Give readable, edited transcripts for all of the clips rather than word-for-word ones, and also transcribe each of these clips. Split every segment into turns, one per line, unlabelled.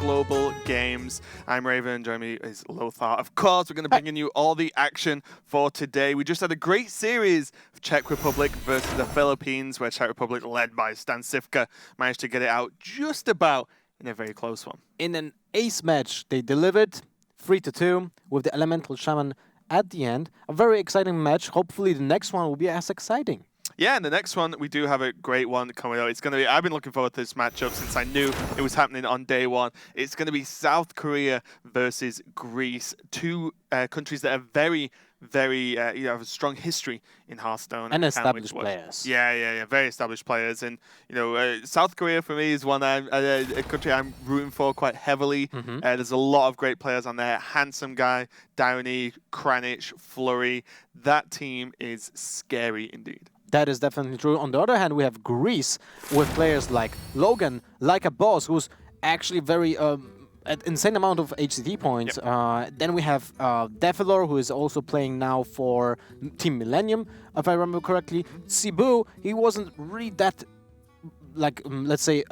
Global Games. I'm Raven, and joining me is Lothar. Of course, we're going to bring in you all the action for today. We just had a great series of Czech Republic versus the Philippines, where Czech Republic, led by Stan Sivka, managed to get it out just about in a very close one.
In an ace match, they delivered 3-2 with the Elemental Shaman at the end. A very exciting match. Hopefully the next one will be as exciting.
Yeah, and the next one, we do have a great one coming out. It's going to be, I've been looking forward to this matchup since I knew it was happening on day one. It's going to be South Korea versus Greece, two countries that are very have a strong history in Hearthstone.
And established players.
Yeah, very established players. And, South Korea for me is one a country I'm rooting for quite heavily. There's a lot of great players on there. Handsome Guy, Downey, Kranich, Flurry. That team is scary indeed.
That is definitely true. On the other hand, we have Greece with players like Logan, like a boss, who's actually very an insane amount of HCT points.
Yep.
Then we have Defilor, who is also playing now for Team Millennium, if I remember correctly. Cebu, he wasn't really that, let's say,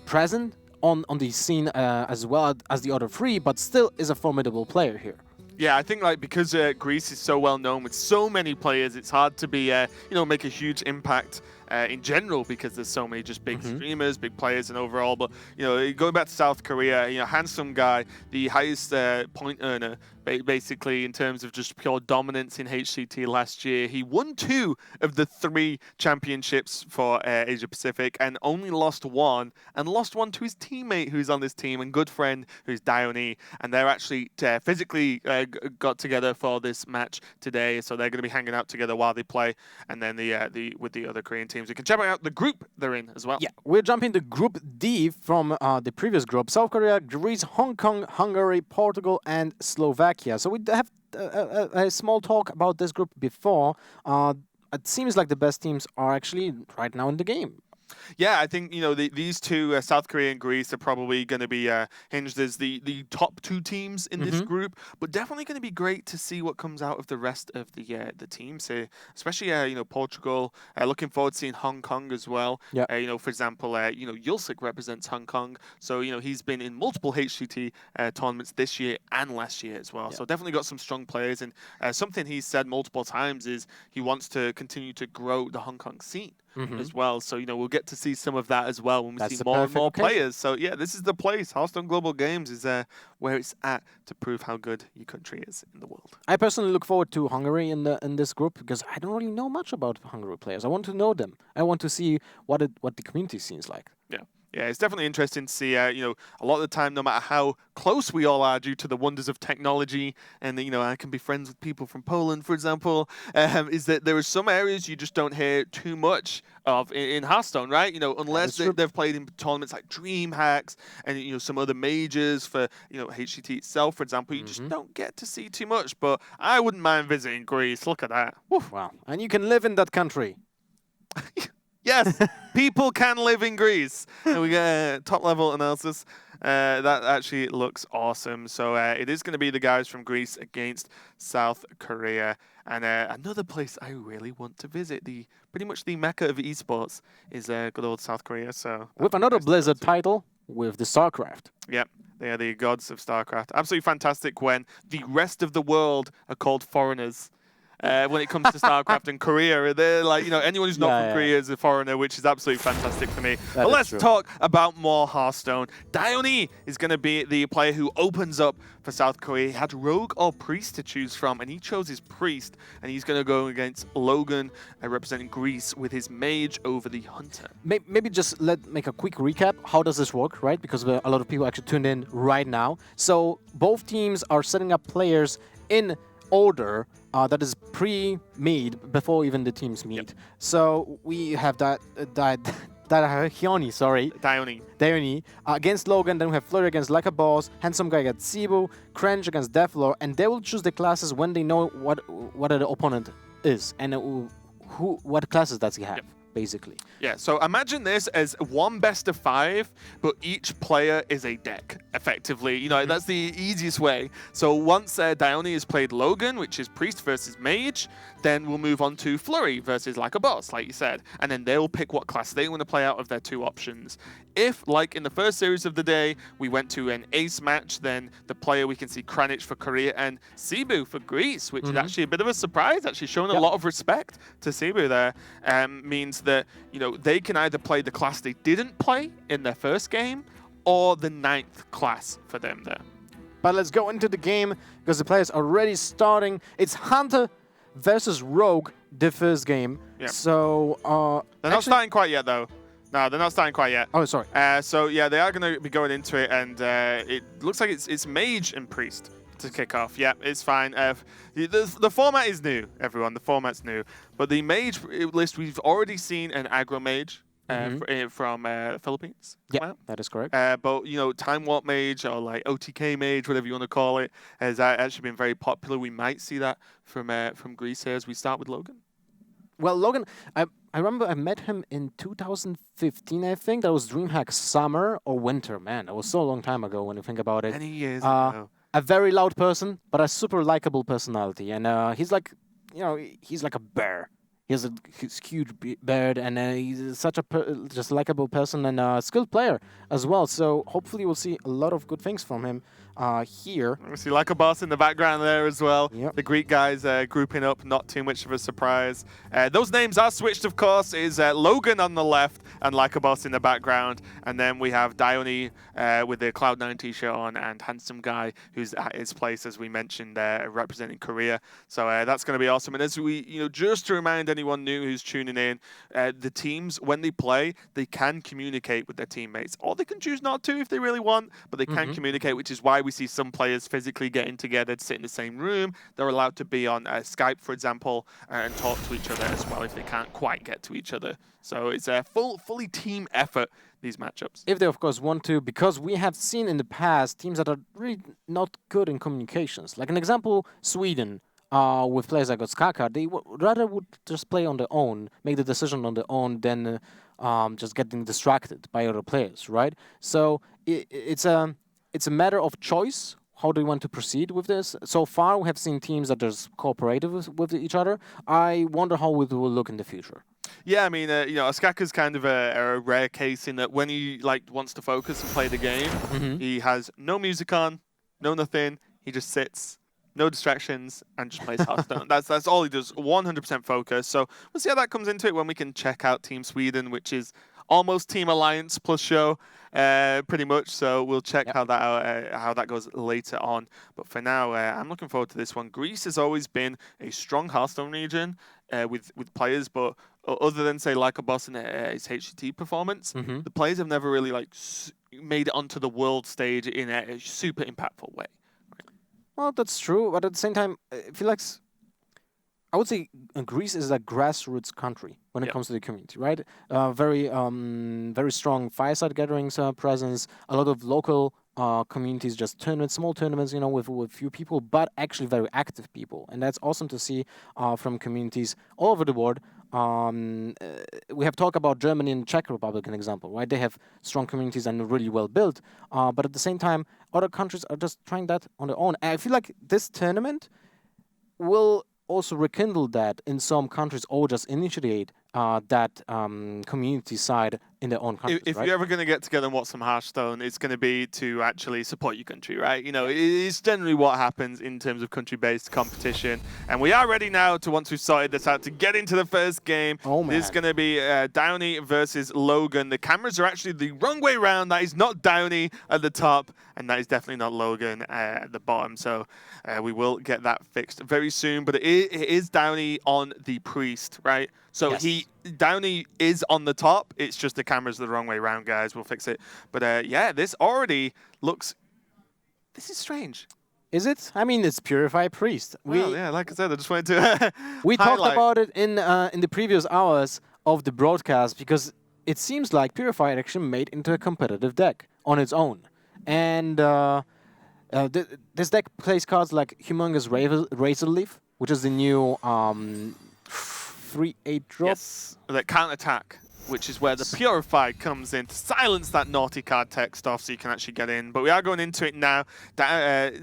present on the scene as well as the other three, but still is a formidable player here.
Yeah, I think because Greece is so well known with so many players, it's hard to be make a huge impact in general because there's so many just big streamers, big players, and overall. But going back to South Korea, Handsome Guy, the highest point earner basically in terms of just pure dominance in HCT last year. He won 2 of the 3 championships for Asia Pacific and only lost 1, and lost 1 to his teammate who's on this team and good friend who's Downey, and they're actually physically got together for this match today, so they're going to be hanging out together while they play, and then with the other Korean teams. You can check out the group they're in as well.
Yeah, we're jumping to Group D from the previous group: South Korea, Greece, Hong Kong, Hungary, Portugal, and Slovakia. So we have a small talk about this group before. It seems like the best teams are actually right now in the game.
Yeah, I think these two, South Korea and Greece, are probably going to be hinged as the top 2 teams in this group, but definitely going to be great to see what comes out of the rest of the teams here, especially Portugal. Looking forward to seeing Hong Kong as well.
Yeah.
For example, Yulsik represents Hong Kong, so he's been in multiple HCT tournaments this year and last year as well.
Yeah.
So definitely got some strong players, and something he's said multiple times is he wants to continue to grow the Hong Kong scene. As well, so we'll get to see some of that as well when we see more and more players. So yeah, this is the place. Hearthstone Global Games is where it's at to prove how good your country is in the world.
I personally look forward to Hungary in this group because I don't really know much about Hungary players. I want to know them. I want to see what the community seems like.
Yeah, it's definitely interesting to see, a lot of the time, no matter how close we all are due to the wonders of technology, and, I can be friends with people from Poland, for example, is that there are some areas you just don't hear too much of in Hearthstone, right? Unless they've played in tournaments like DreamHacks and, some other majors for, HCT itself, for example, you just don't get to see too much. But I wouldn't mind visiting Greece. Look at that. Woof.
Wow. And you can live in that country.
Yes, people can live in Greece. And we get a top-level analysis. That actually looks awesome. So it is going to be the guys from Greece against South Korea. And another place I really want to visit, pretty much the mecca of esports, is good old South Korea. So
with another Blizzard title, with the StarCraft.
Yep. They are the gods of StarCraft. Absolutely fantastic when the rest of the world are called foreigners. When it comes to StarCraft and Korea, they're like, anyone who's not from Korea is a foreigner, which is absolutely fantastic for me. But let's talk about more Hearthstone. Downey is going to be the player who opens up for South Korea. He had Rogue or Priest to choose from, and he chose his Priest, and he's going to go against Logan, representing Greece, with his Mage over the Hunter.
Maybe just make a quick recap. How does this work, right? Because a lot of people actually tuned in right now. So both teams are setting up players in order that is pre-made before even the teams meet.
Yep.
So we have Downey against Logan. Then we have Flurry against Like a Boss, Handsome Guy against Cebu, Kranich against Defilor, and they will choose the classes when they know what the opponent is and what classes does he have.
Yep.
basically.
Yeah, so imagine this as one best of 5, but each player is a deck, effectively. You know, that's the easiest way. So once Dione has played Logan, which is Priest versus Mage, then we'll move on to Flurry versus like a boss, like you said. And then they'll pick what class they want to play out of their 2 options. If, like in the first series of the day, we went to an ace match, then the player we can see Kranich for Korea and Cebu for Greece, which is actually a bit of a surprise, actually showing a lot of respect to Cebu there. Means that, you know, they can either play the class they didn't play in their first game or the 9th class for them there.
But let's go into the game because the players are already starting. It's Hunter versus Rogue, the first game.
Yeah.
So
they're not starting quite yet, though. No, they're not starting quite yet.
Oh, sorry.
So yeah, they are going to be going into it, and it looks like it's Mage and Priest to kick off. Yeah, it's fine. The format is new, everyone. The format's new, but the Mage list, we've already seen an aggro Mage from Philippines.
Yeah, that is correct.
But you know, Time Warp Mage or like OTK Mage, whatever you want to call it, has actually been very popular. We might see that from Greece here as we start with Logan.
Well, Logan, I remember I met him in 2015, I think. That was DreamHack summer or winter. Man, that was so long time ago when you think about it.
Many years ago.
A very loud person, but a super likable personality. And he's like, you know, he's like a bear. He has a huge beard, and he's such a just likable person and a skilled player as well. So hopefully we'll see a lot of good things from him here.
We see like a boss in the background there as well.
Yep.
The Greek guys grouping up, not too much of a surprise. Those names are switched, of course. Is Logan on the left and like a boss in the background, and then we have Dione with the Cloud9 t-shirt on, and Handsome Guy who's at his place, as we mentioned, representing Korea. So that's going to be awesome. And as we, you know, just to remind anyone new who's tuning in, the teams, when they play, they can communicate with their teammates, or they can choose not to if they really want, but they can communicate, which is why we see some players physically getting together to sit in the same room. They're allowed to be on Skype, for example, and talk to each other as well if they can't quite get to each other. So it's a fully team effort, these matchups.
If they, of course, want to, because we have seen in the past teams that are really not good in communications. Like an example, Sweden. With players like Skaka, they rather would just play on their own, make the decision on their own, than just getting distracted by other players, right? So it's a matter of choice. How do you want to proceed with this? So far, we have seen teams that are cooperative with each other. I wonder how it will look in the future.
Yeah, I mean, you know, Skaka's kind of a rare case in that when he wants to focus and play the game, he has no music on, no nothing. He just sits. No distractions, and just plays Hearthstone. That's all he does, 100% focus. So we'll see how that comes into it when we can check out Team Sweden, which is almost Team Alliance plus show, pretty much. So we'll check how that goes later on. But for now, I'm looking forward to this one. Greece has always been a strong Hearthstone region with players, but other than say like a boss in his HCT performance, the players have never really made it onto the world stage in a super impactful way.
Well, that's true, but at the same time, I feel like I would say Greece is a grassroots country when it comes to the community, right? Very strong fireside gatherings presence, a lot of local communities, just tournaments, small tournaments, you know, with few people, but actually very active people, and that's awesome to see from communities all over the world. We have talked about Germany and Czech Republic, an example, right? They have strong communities and really well built, but at the same time, other countries are just trying that on their own. And I feel like this tournament will also rekindle that in some countries, or just initiate that community side in their own countries.
If
right?
you're ever going to get together and watch some Hearthstone, it's going to be to actually support your country, right? You know, it's generally what happens in terms of country-based competition. And we are ready now to, once we've sorted this out, to get into the first game.
Oh, man.
This is going to be Downey versus Logan. The cameras are actually the wrong way around. That is not Downey at the top, and that is definitely not Logan at the bottom. So we will get that fixed very soon. But it is Downey on the Priest, right? So
yes.
Downey is on the top. It's just the camera's the wrong way around, guys. We'll fix it. But yeah, this already looks... This is strange.
Is it? I mean, it's Purify Priest.
Well, yeah, like I said, I just wanted to
we
highlight.
talked about it in the previous hours of the broadcast, because it seems like Purify actually made into a competitive deck on its own. And this deck plays cards like Humongous Razor Leaf, which is the new 3/8 drop.
Yes, that counter-attack, which is where the Purify comes in to silence that naughty card text off so you can actually get in. But we are going into it now.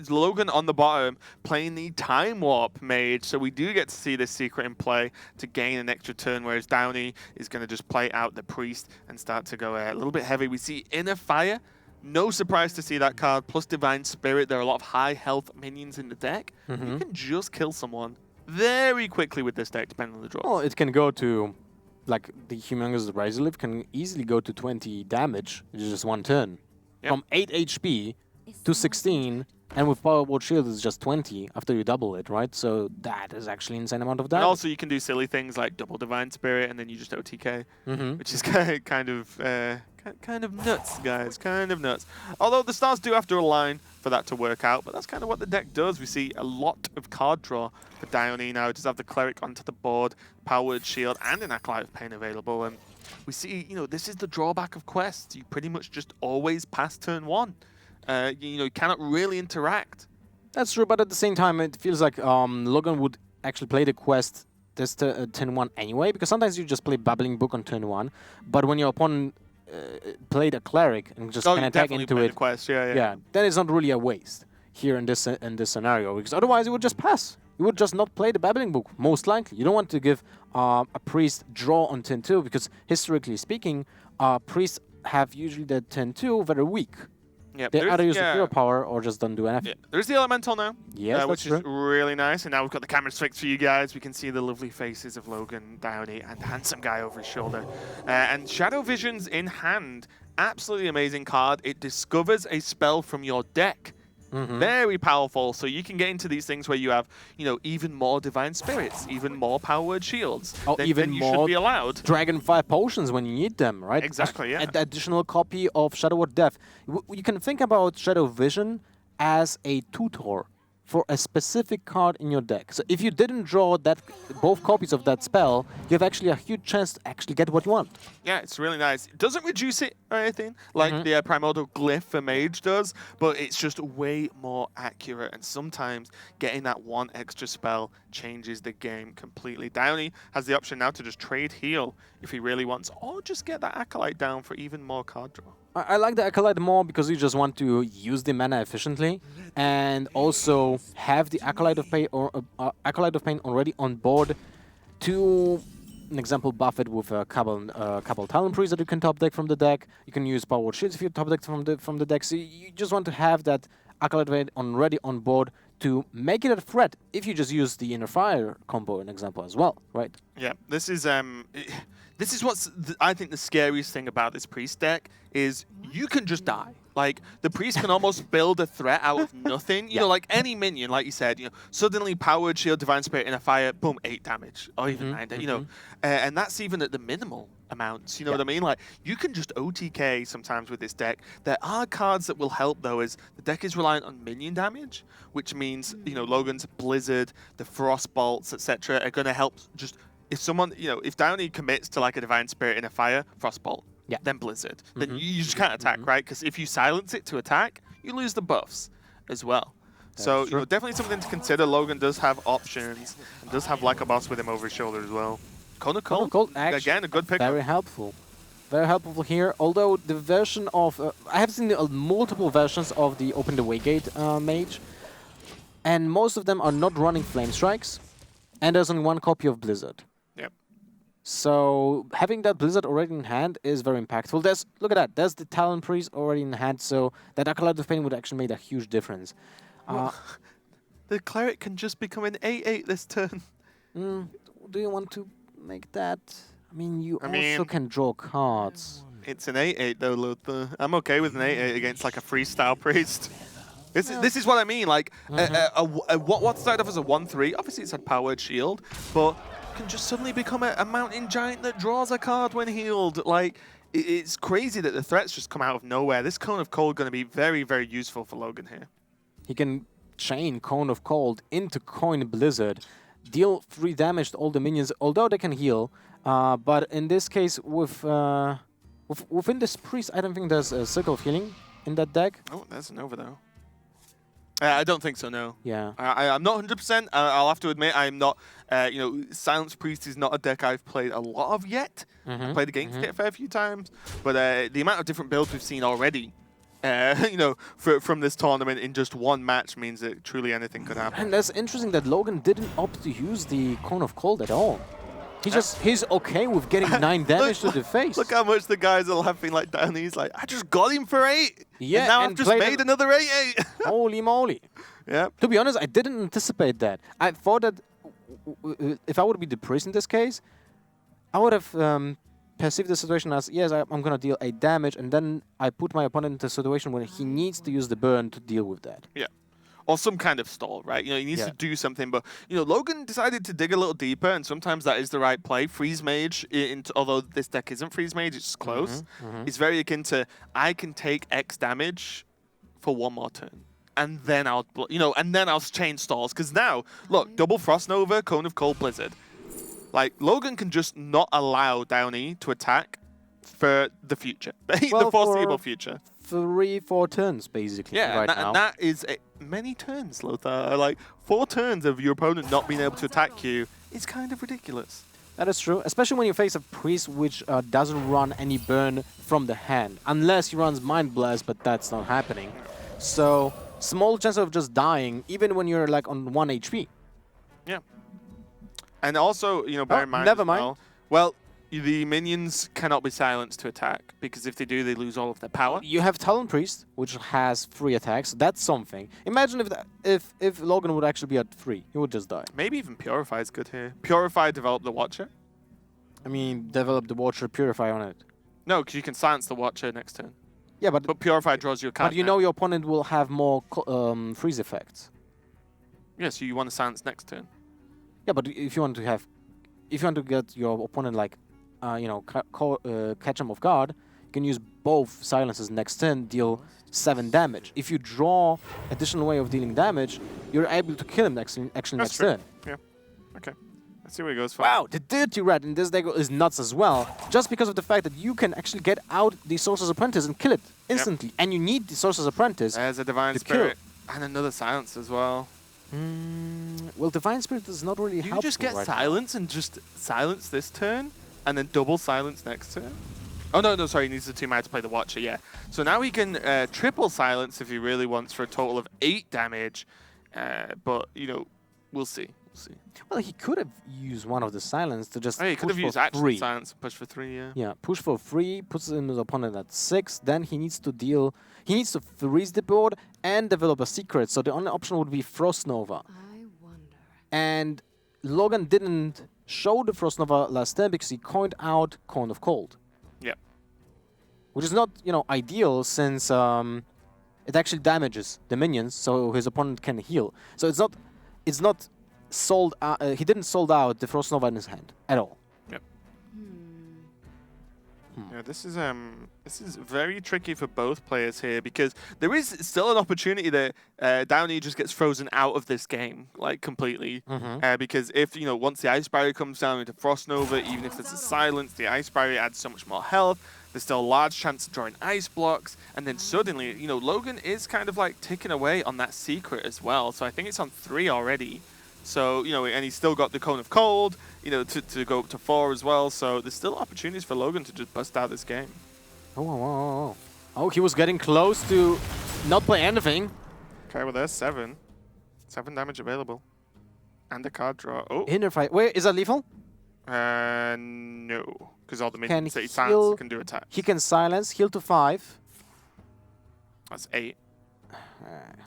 Logan on the bottom playing the Time Warp Mage, so we do get to see this secret in play to gain an extra turn, whereas Downey is going to just play out the Priest and start to go a little bit heavy. We see Inner Fire. No surprise to see that card, plus Divine Spirit. There are a lot of high health minions in the deck. You can just kill someone very quickly with this deck, depending on the draw.
Well, it can go to, like, the Humongous Razorleaf can easily go to 20 damage in just one turn.
Yep.
From 8 HP to 16, and with Power Ward Shield it's just 20 after you double it, right? So that is actually an insane amount of damage.
And also you can do silly things like double Divine Spirit and then you just OTK, which is kind of nuts, guys, kind of nuts. Although the stars do have to align for that to work out, but that's kind of what the deck does. We see a lot of card draw for Dione now. Just have the Cleric onto the board, Powered Shield, and an Acolyte of Pain available. And we see, this is the drawback of quests. You pretty much just always pass turn 1. You cannot really interact.
That's true, but at the same time, it feels like Logan would actually play the quest this turn 1 anyway, because sometimes you just play Babbling Book on turn 1, but when your opponent played a Cleric and just can attack into it,
quest. Yeah,
then it's not really a waste here in this scenario, because otherwise it would just pass. You would just not play the Babbling Book, most likely. You don't want to give a Priest draw on turn 2, because historically speaking, Priests have usually the turn 2 very weak.
Yep,
they either use the Hero Power or just don't do anything.
Yeah. There's the Elemental now, which is
true.
really nice. And now we've got the cameras fixed for you guys. We can see the lovely faces of Logan, Downey, and Handsome Guy over his shoulder. And Shadow Visions in hand. Absolutely amazing card. It discovers a spell from your deck. Very powerful, so you can get into these things where you have, even more Divine Spirits, even more Powered Shields.
Even
you
more
should be allowed.
Dragonfire Potions when you need them, right?
Exactly, yeah.
An additional copy of Shadow Ward Death. You can think about Shadow Vision as a tutor for a specific card in your deck. So if you didn't draw both copies of that spell, you have actually a huge chance to actually get what you want.
Yeah, it's really nice. It doesn't reduce it or anything like the Primordial Glyph for Mage does, but it's just way more accurate, and sometimes getting that one extra spell changes the game completely. Downey has the option now to just trade heal if he really wants, or just get that Acolyte down for even more card draw.
I like the Acolyte more because you just want to use the mana efficiently and also have the Acolyte of Pain already on board to, an example, buff it with a couple Talon Priests that you can top deck from the deck. You can use Powered Shields if you top deck from the deck. So you just want to have that Acolyte of Pain already on board to make it a threat if you just use the Inner Fire combo, an example as well, right?
Yeah, this is what's I think the scariest thing about this Priest deck is you can just die. Like, the Priest can almost build a threat out of nothing. You know, like any minion, like you said, suddenly Powered Shield, Divine Spirit, Inner Fire, boom, 8 damage, or even 9, and that's even at the minimal amounts, you know what I mean? Like, you can just OTK sometimes with this deck. There are cards that will help, though, as the deck is reliant on minion damage, which means, Logan's Blizzard, the Frost Bolts, etc. are going to help just... If someone, if Downey commits to like a Divine Spirit in a Fire, Frostbolt, then Blizzard, then you just can't attack, right? Because if you silence it to attack, you lose the buffs as well. So, definitely something to consider. Logan does have options and does have like a boss with him over his shoulder as well. Cone of Cold, again, a good pick.
Very helpful. Very helpful here. Although the version of... I have seen multiple versions of the Open the Waygate Mage, and most of them are not running Flame Strikes, and there's only one copy of Blizzard. So having that Blizzard already in hand is very impactful. Look at that. There's the Talon Priest already in hand, so that Acolyte of Pain would actually make a huge difference.
The Cleric can just become an 8/8 this turn.
Do you want to make that? I mean, you also can draw cards.
It's an 8/8 though, Luther. I'm okay with an 8/8 against like a freestyle Priest. This is what I mean. Like, what started off as a 1/3, obviously it's had Powered Shield, but can just suddenly become a Mountain Giant that draws a card when healed. Like, it's crazy that the threats just come out of nowhere. This Cone of Cold going to be very, very useful for Logan here.
He can chain Cone of Cold into Coin Blizzard, deal 3 damage to all the minions, although they can heal. But in this case, within this Priest, I don't think there's a Circle of Healing in that deck.
Oh, there's an Nova though. I don't think so, no.
Yeah.
I'm not 100%. I'll have to admit, I'm not. Silence Priest is not a deck I've played a lot of yet. I've played against it a fair few times, but the amount of different builds we've seen already, from this tournament in just one match means that truly anything could happen.
And that's interesting that Logan didn't opt to use the Cone of Cold at all. He's okay with getting 9 damage to the face.
Look how much the guys are laughing like down. He's like, I just got him for 8.
Yeah,
and now
and
I've just made another 8/8.
Holy moly.
Yeah.
To be honest, I didn't anticipate that. I thought that if I would be the priest in this case, I would have perceived the situation as, yes, I'm going to deal 8 damage, and then I put my opponent into a situation where he needs to use the burn to deal with that.
Yeah. Or some kind of stall, right? He needs to do something. But, Logan decided to dig a little deeper, and sometimes that is the right play. Freeze Mage, although this deck isn't Freeze Mage, it's close. It's very akin to, I can take X damage for 1 more turn. And then I'll chain stalls. Because now, look, double Frost Nova, Cone of Cold, Blizzard. Like, Logan can just not allow Downey to attack for the future. The foreseeable future.
3-4 turns, basically, right now.
And that is many turns, Lothar. Like, 4 turns of your opponent not being able to attack you is kind of ridiculous.
That is true, especially when you face a priest which doesn't run any burn from the hand. Unless he runs Mind Blast, but that's not happening. So, small chance of just dying, even when you're like on 1 HP.
Yeah. And also, bear in mind
never mind.
Well, the minions cannot be silenced to attack, because if they do, they lose all of their power.
You have Talon Priest, which has 3 attacks. That's something. Imagine if Logan would actually be at 3, he would just die.
Maybe even Purify is good here. Purify develop the Watcher.
I mean, develop the Watcher, Purify on it.
No, because you can silence the Watcher next turn.
Yeah, but
Purify draws you a card.
But your opponent will have more freeze effects.
Yeah, so you want to silence next turn.
Yeah, but if you want to get your opponent like, catch him off guard, you can use both silences next turn, deal 7 damage. If you draw additional way of dealing damage, you're able to kill him next turn.
Yeah. Okay. Let's see where he goes.
Wow, the Dirty Rat in this deck is nuts as well, just because of the fact that you can actually get out the Sorcerer's Apprentice and kill it instantly. And you need the Sorcerer's Apprentice.
There's a Divine Spirit and another Silence as well.
Well, Divine Spirit is not really helpful.
You just get Silence and just silence this turn, and then double Silence next turn? Oh, no, sorry, he needs the 2 mana to play the Watcher, yeah. So now he can triple Silence if he really wants for a total of 8 damage. But, we'll see.
Well, he could have used one of the silence to just
he could have used actual
3.
silence and push for 3, yeah.
Yeah, push for 3, puts his opponent at 6, then he needs to freeze the board and develop a secret, so the only option would be Frost Nova.
I wonder.
And Logan didn't show the Frost Nova last turn because he coined out Cone of Cold.
Yeah.
Which is not, ideal since it actually damages the minions, so his opponent can heal. So it's not sold out, he didn't sold out the Frost Nova in his hand at all.
Yep. Yeah, this is very tricky for both players here, because there is still an opportunity that Downey just gets frozen out of this game, like, completely. Because if, once the Ice Barrier comes down into Frost Nova, even if there's a silence, the Ice Barrier adds so much more health. There's still a large chance of drawing ice blocks, and then suddenly, Logan is kind of like ticking away on that secret as well. So I think it's on 3 already. So, and he's still got the Cone of Cold, to go up to 4 as well. So there's still opportunities for Logan to just bust out this game.
Oh, he was getting close to not play anything.
Okay, well, there's 7. 7 damage available. And a card draw. Oh.
Inner fight. Wait, is that lethal?
No. Because all the minions that he
heal,
silences can do attacks.
He can silence, heal to 5.
That's 8.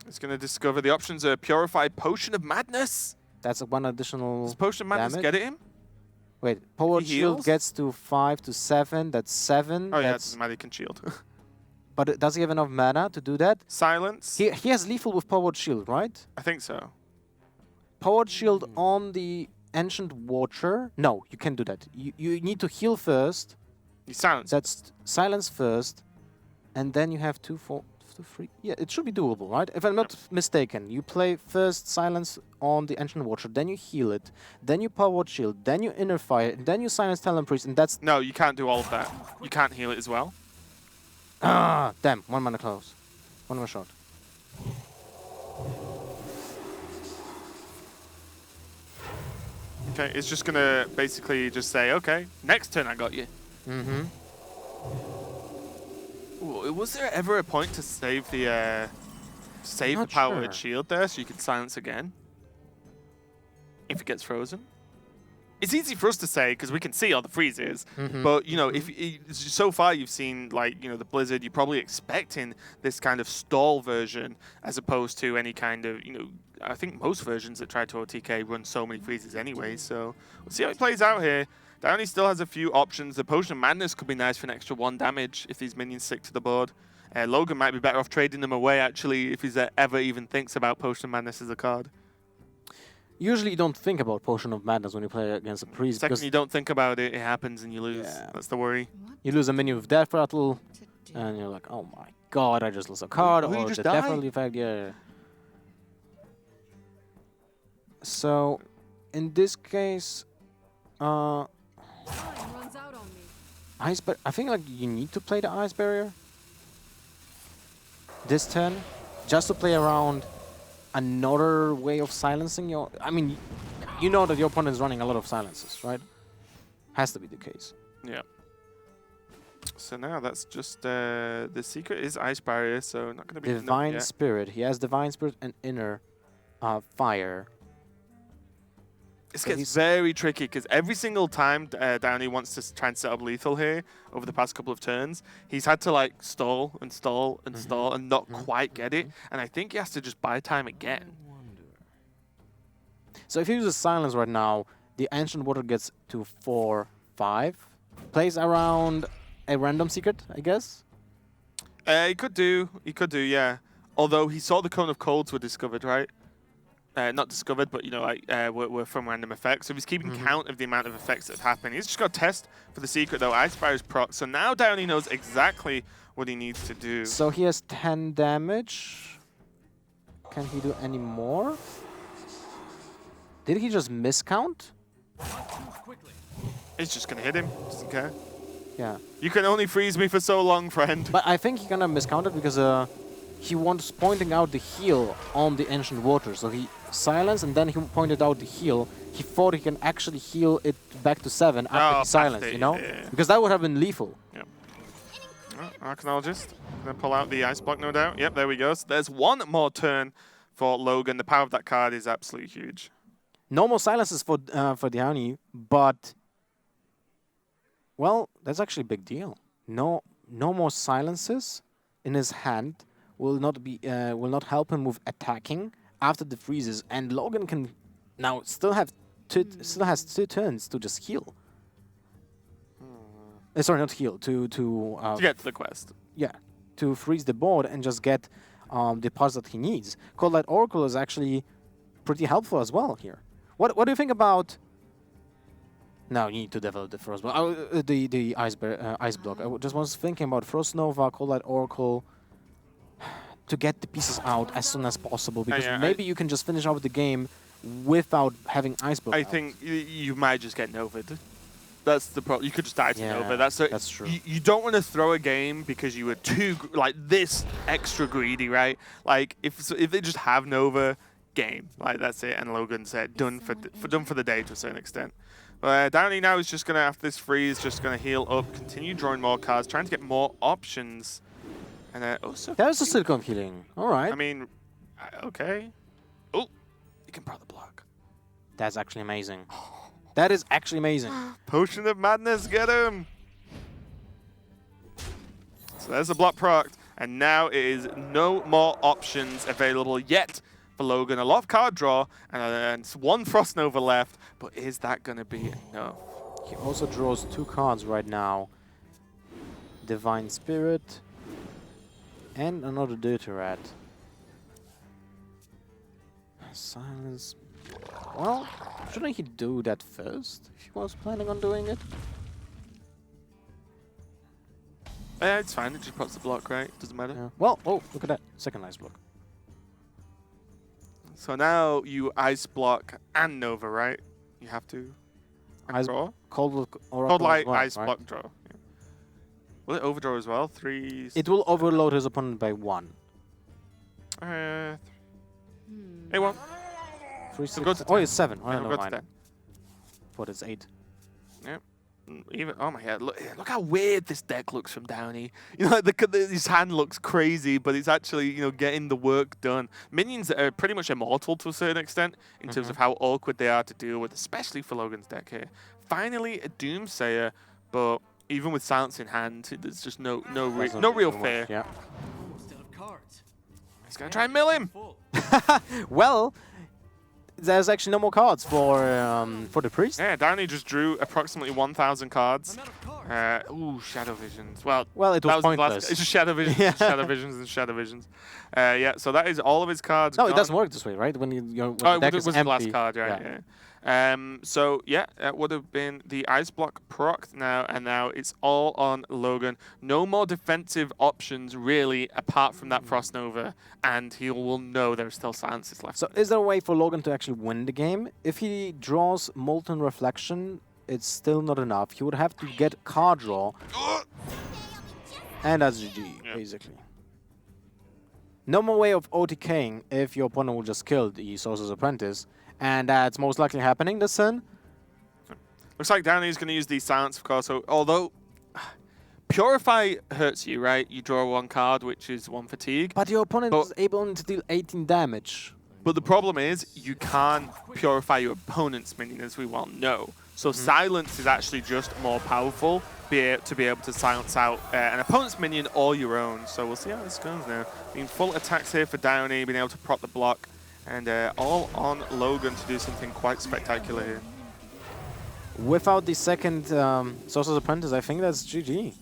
It's going to discover the options are Purified Potion of Madness.
That's 1 additional
Does Potion of Madness
damage.
get it him?
Wait, Powered Shield gets to 5 to 7. That's 7.
Oh, yeah, it doesn't matter. He can shield.
But does he have enough mana to do that?
Silence?
He has lethal with Powered Shield, right?
I think so.
Powered Shield on the Ancient Watcher. No, you can't do that. You need to heal first.
You silence.
That's silence first. And then you have 2, 4, 3. Yeah, it should be doable, right? If I'm not mistaken, you play first silence on the Ancient Watcher, then you heal it, then you Powered Shield, then you Inner Fire, then you silence Talon Priest, and that's...
No, you can't do all of that. You can't heal it as well.
Ah, damn. 1 mana close. 1 mana short.
Okay, it's just gonna basically just say, okay, next turn I got you.
Mm-hmm.
Ooh, was there ever a point to save the
Not
power word
sure.
shield there so you could silence again? If it gets frozen? It's easy for us to say because we can see all the freezes, but you know, if so far you've seen like the Blizzard, you're probably expecting this kind of stall version as opposed to any kind of I think most versions that try to OTK run so many freezes anyway. So we'll see how it plays out here. Downey still has a few options. The Potion of Madness could be nice for an extra 1 damage if these minions stick to the board. Logan might be better off trading them away actually if he's ever even thinks about Potion of Madness as a card.
Usually you don't think about Potion of Madness when you play against a priest.
Second
Because
you don't think about it, it happens and you lose.
Yeah.
That's the worry.
you lose a minion with Death Rattle, and you're like, oh my god, I just lost a card,
Oh, you
or
just
the Death
died?
Rattle effect, yeah. So, in this case,
Time runs out on me.
I think like you need to play the Ice Barrier this turn, just to play around another way of silencing your... I mean, you know that your opponent is running a lot of silences, right? Has to be the case.
Yeah. So now that's just the secret is Ice Barrier, so not going to be
Divine
yet.
Spirit. He has Divine Spirit and Inner Fire.
This
So
gets
he's-
very tricky because every single time Downey wants to try and set up lethal here over the past couple of turns, he's had to like stall and stall and stall and not quite get it. And I think he has to just buy time again.
So if he uses Silence right now, the Ancient Water gets to 4/5. Plays around a random secret, I guess.
He could do, yeah. Although he saw the Cone of Colds were discovered, right? Not discovered, but like were from random effects. So if he's keeping count of the amount of effects that have happened, he's just got to test for the secret though. Ice Fire's proc. So now Downey knows exactly what he needs to do.
So he has 10 damage. Can he do any more? Did he just miscount?
He's just gonna hit him. Doesn't care.
Yeah.
You can only freeze me for so long, friend.
But I think he kind of miscounted because he was pointing out the heal on the Ancient Water. So he silenced and then he pointed out the heal. He thought he can actually heal it back to 7 after
Oh,
he silenced,
past it,
you know?
yeah.
Because that would have been lethal.
Yep. Archaeologist. Gonna pull out the ice block, no doubt. Yep, there we go. So there's one more turn for Logan. The power of that card is absolutely huge.
No more silences for Downey, but well, that's actually a big deal. No more silences in his hand will not help him with attacking after the freezes, and Logan can now still has 2 turns to just heal. Sorry, not heal to
To get to the quest.
yeah, to freeze the board and just get the parts that he needs. Cold Light Oracle is actually pretty helpful as well here. What do you think about? Now you need to develop the Frost block. The ice block. I just was thinking about Frost Nova, Cold Light Oracle, to get the pieces out as soon as possible, because
yeah,
maybe you can just finish off the game without having ice block.
I
out.
think you might just get Nova'd. That's the problem. You could just die to
Yeah,
Nova.
that's true.
You don't want to throw a game because you were too this extra greedy, right? Like if they just have Nova, game, like that's it. And Logan said done for the day to a certain extent. But Downey now is just gonna, after this freeze, just gonna heal up, continue drawing more cards, trying to get more options. And also
That was a silicone healing. All right.
I mean, okay. Oh, you can probably block.
That's actually amazing. That is actually amazing.
Potion of Madness, get him! So there's the block proc, and now it is no more options available yet for Logan. A lot of card draw, and one Frost Nova left, but is that going to be enough?
He also draws 2 cards right now. Divine Spirit and another Dirty Rat. Silence. Well, shouldn't he do that first if he was planning on doing it?
It's fine, it just puts the block, right? Doesn't matter.
Yeah. Well, oh, look at that. Second ice block.
So now you ice block and Nova, right? You have to. And
Ice
draw?
Cold
Cold Light,
well,
ice
right?
block, draw. Yeah. Will it overdraw as well? 3.
It will overload his opponent by 1.
Hey, well.
3, 6.
go to
Oh,
10.
it's 7. Oh,
Yeah,
never
we'll go to
mind.
10.
but it's 8.
Yep. Even oh my god, look how weird this deck looks from Downey. You know, his hand looks crazy, but it's actually, you know, getting the work done. Minions are pretty much immortal to a certain extent in terms of how awkward they are to deal with, especially for Logan's deck here. Finally, a Doomsayer, but even with Silence in hand, there's just no real fear.
Yeah.
He's gonna try and mill him.
Well, there's actually no more cards for the priest.
Yeah, Downey just drew approximately 1,000 cards. Ooh, Shadow Visions. Well,
it was pointless.
It's just Shadow Visions,
Yeah.
Shadow Visions, and Shadow Visions. Yeah, so that is all of his cards.
No,
gone.
it doesn't work this way, right? When when
Oh,
the deck
it
is
was
empty.
the last card, right? Yeah. So yeah, that would have been the Ice Block proc now, and now it's all on Logan. No more defensive options really, apart from that Frost Nova, and he will know there are still silences left.
So is there a way for Logan to actually win the game? If he draws Molten Reflection, it's still not enough. He would have to get card draw, and that's GG, basically. No more way of OTKing if your opponent will just kill the Sorcerer's Apprentice, and that's most likely happening this turn.
Looks like Downey's going to use the silence, of course. So, although Purify hurts you, right? You draw 1 card, which is 1 fatigue.
But your opponent is able to deal 18 damage.
But the problem is you can't purify your opponent's minion, as we well know. So silence is actually just more powerful to be able to silence out an opponent's minion or your own. So we'll see how this goes now. Being full attacks here for Downey, being able to prot the block. And all on Logan to do something quite spectacular here.
Without the second Sorcerer's Apprentice, I think that's GG.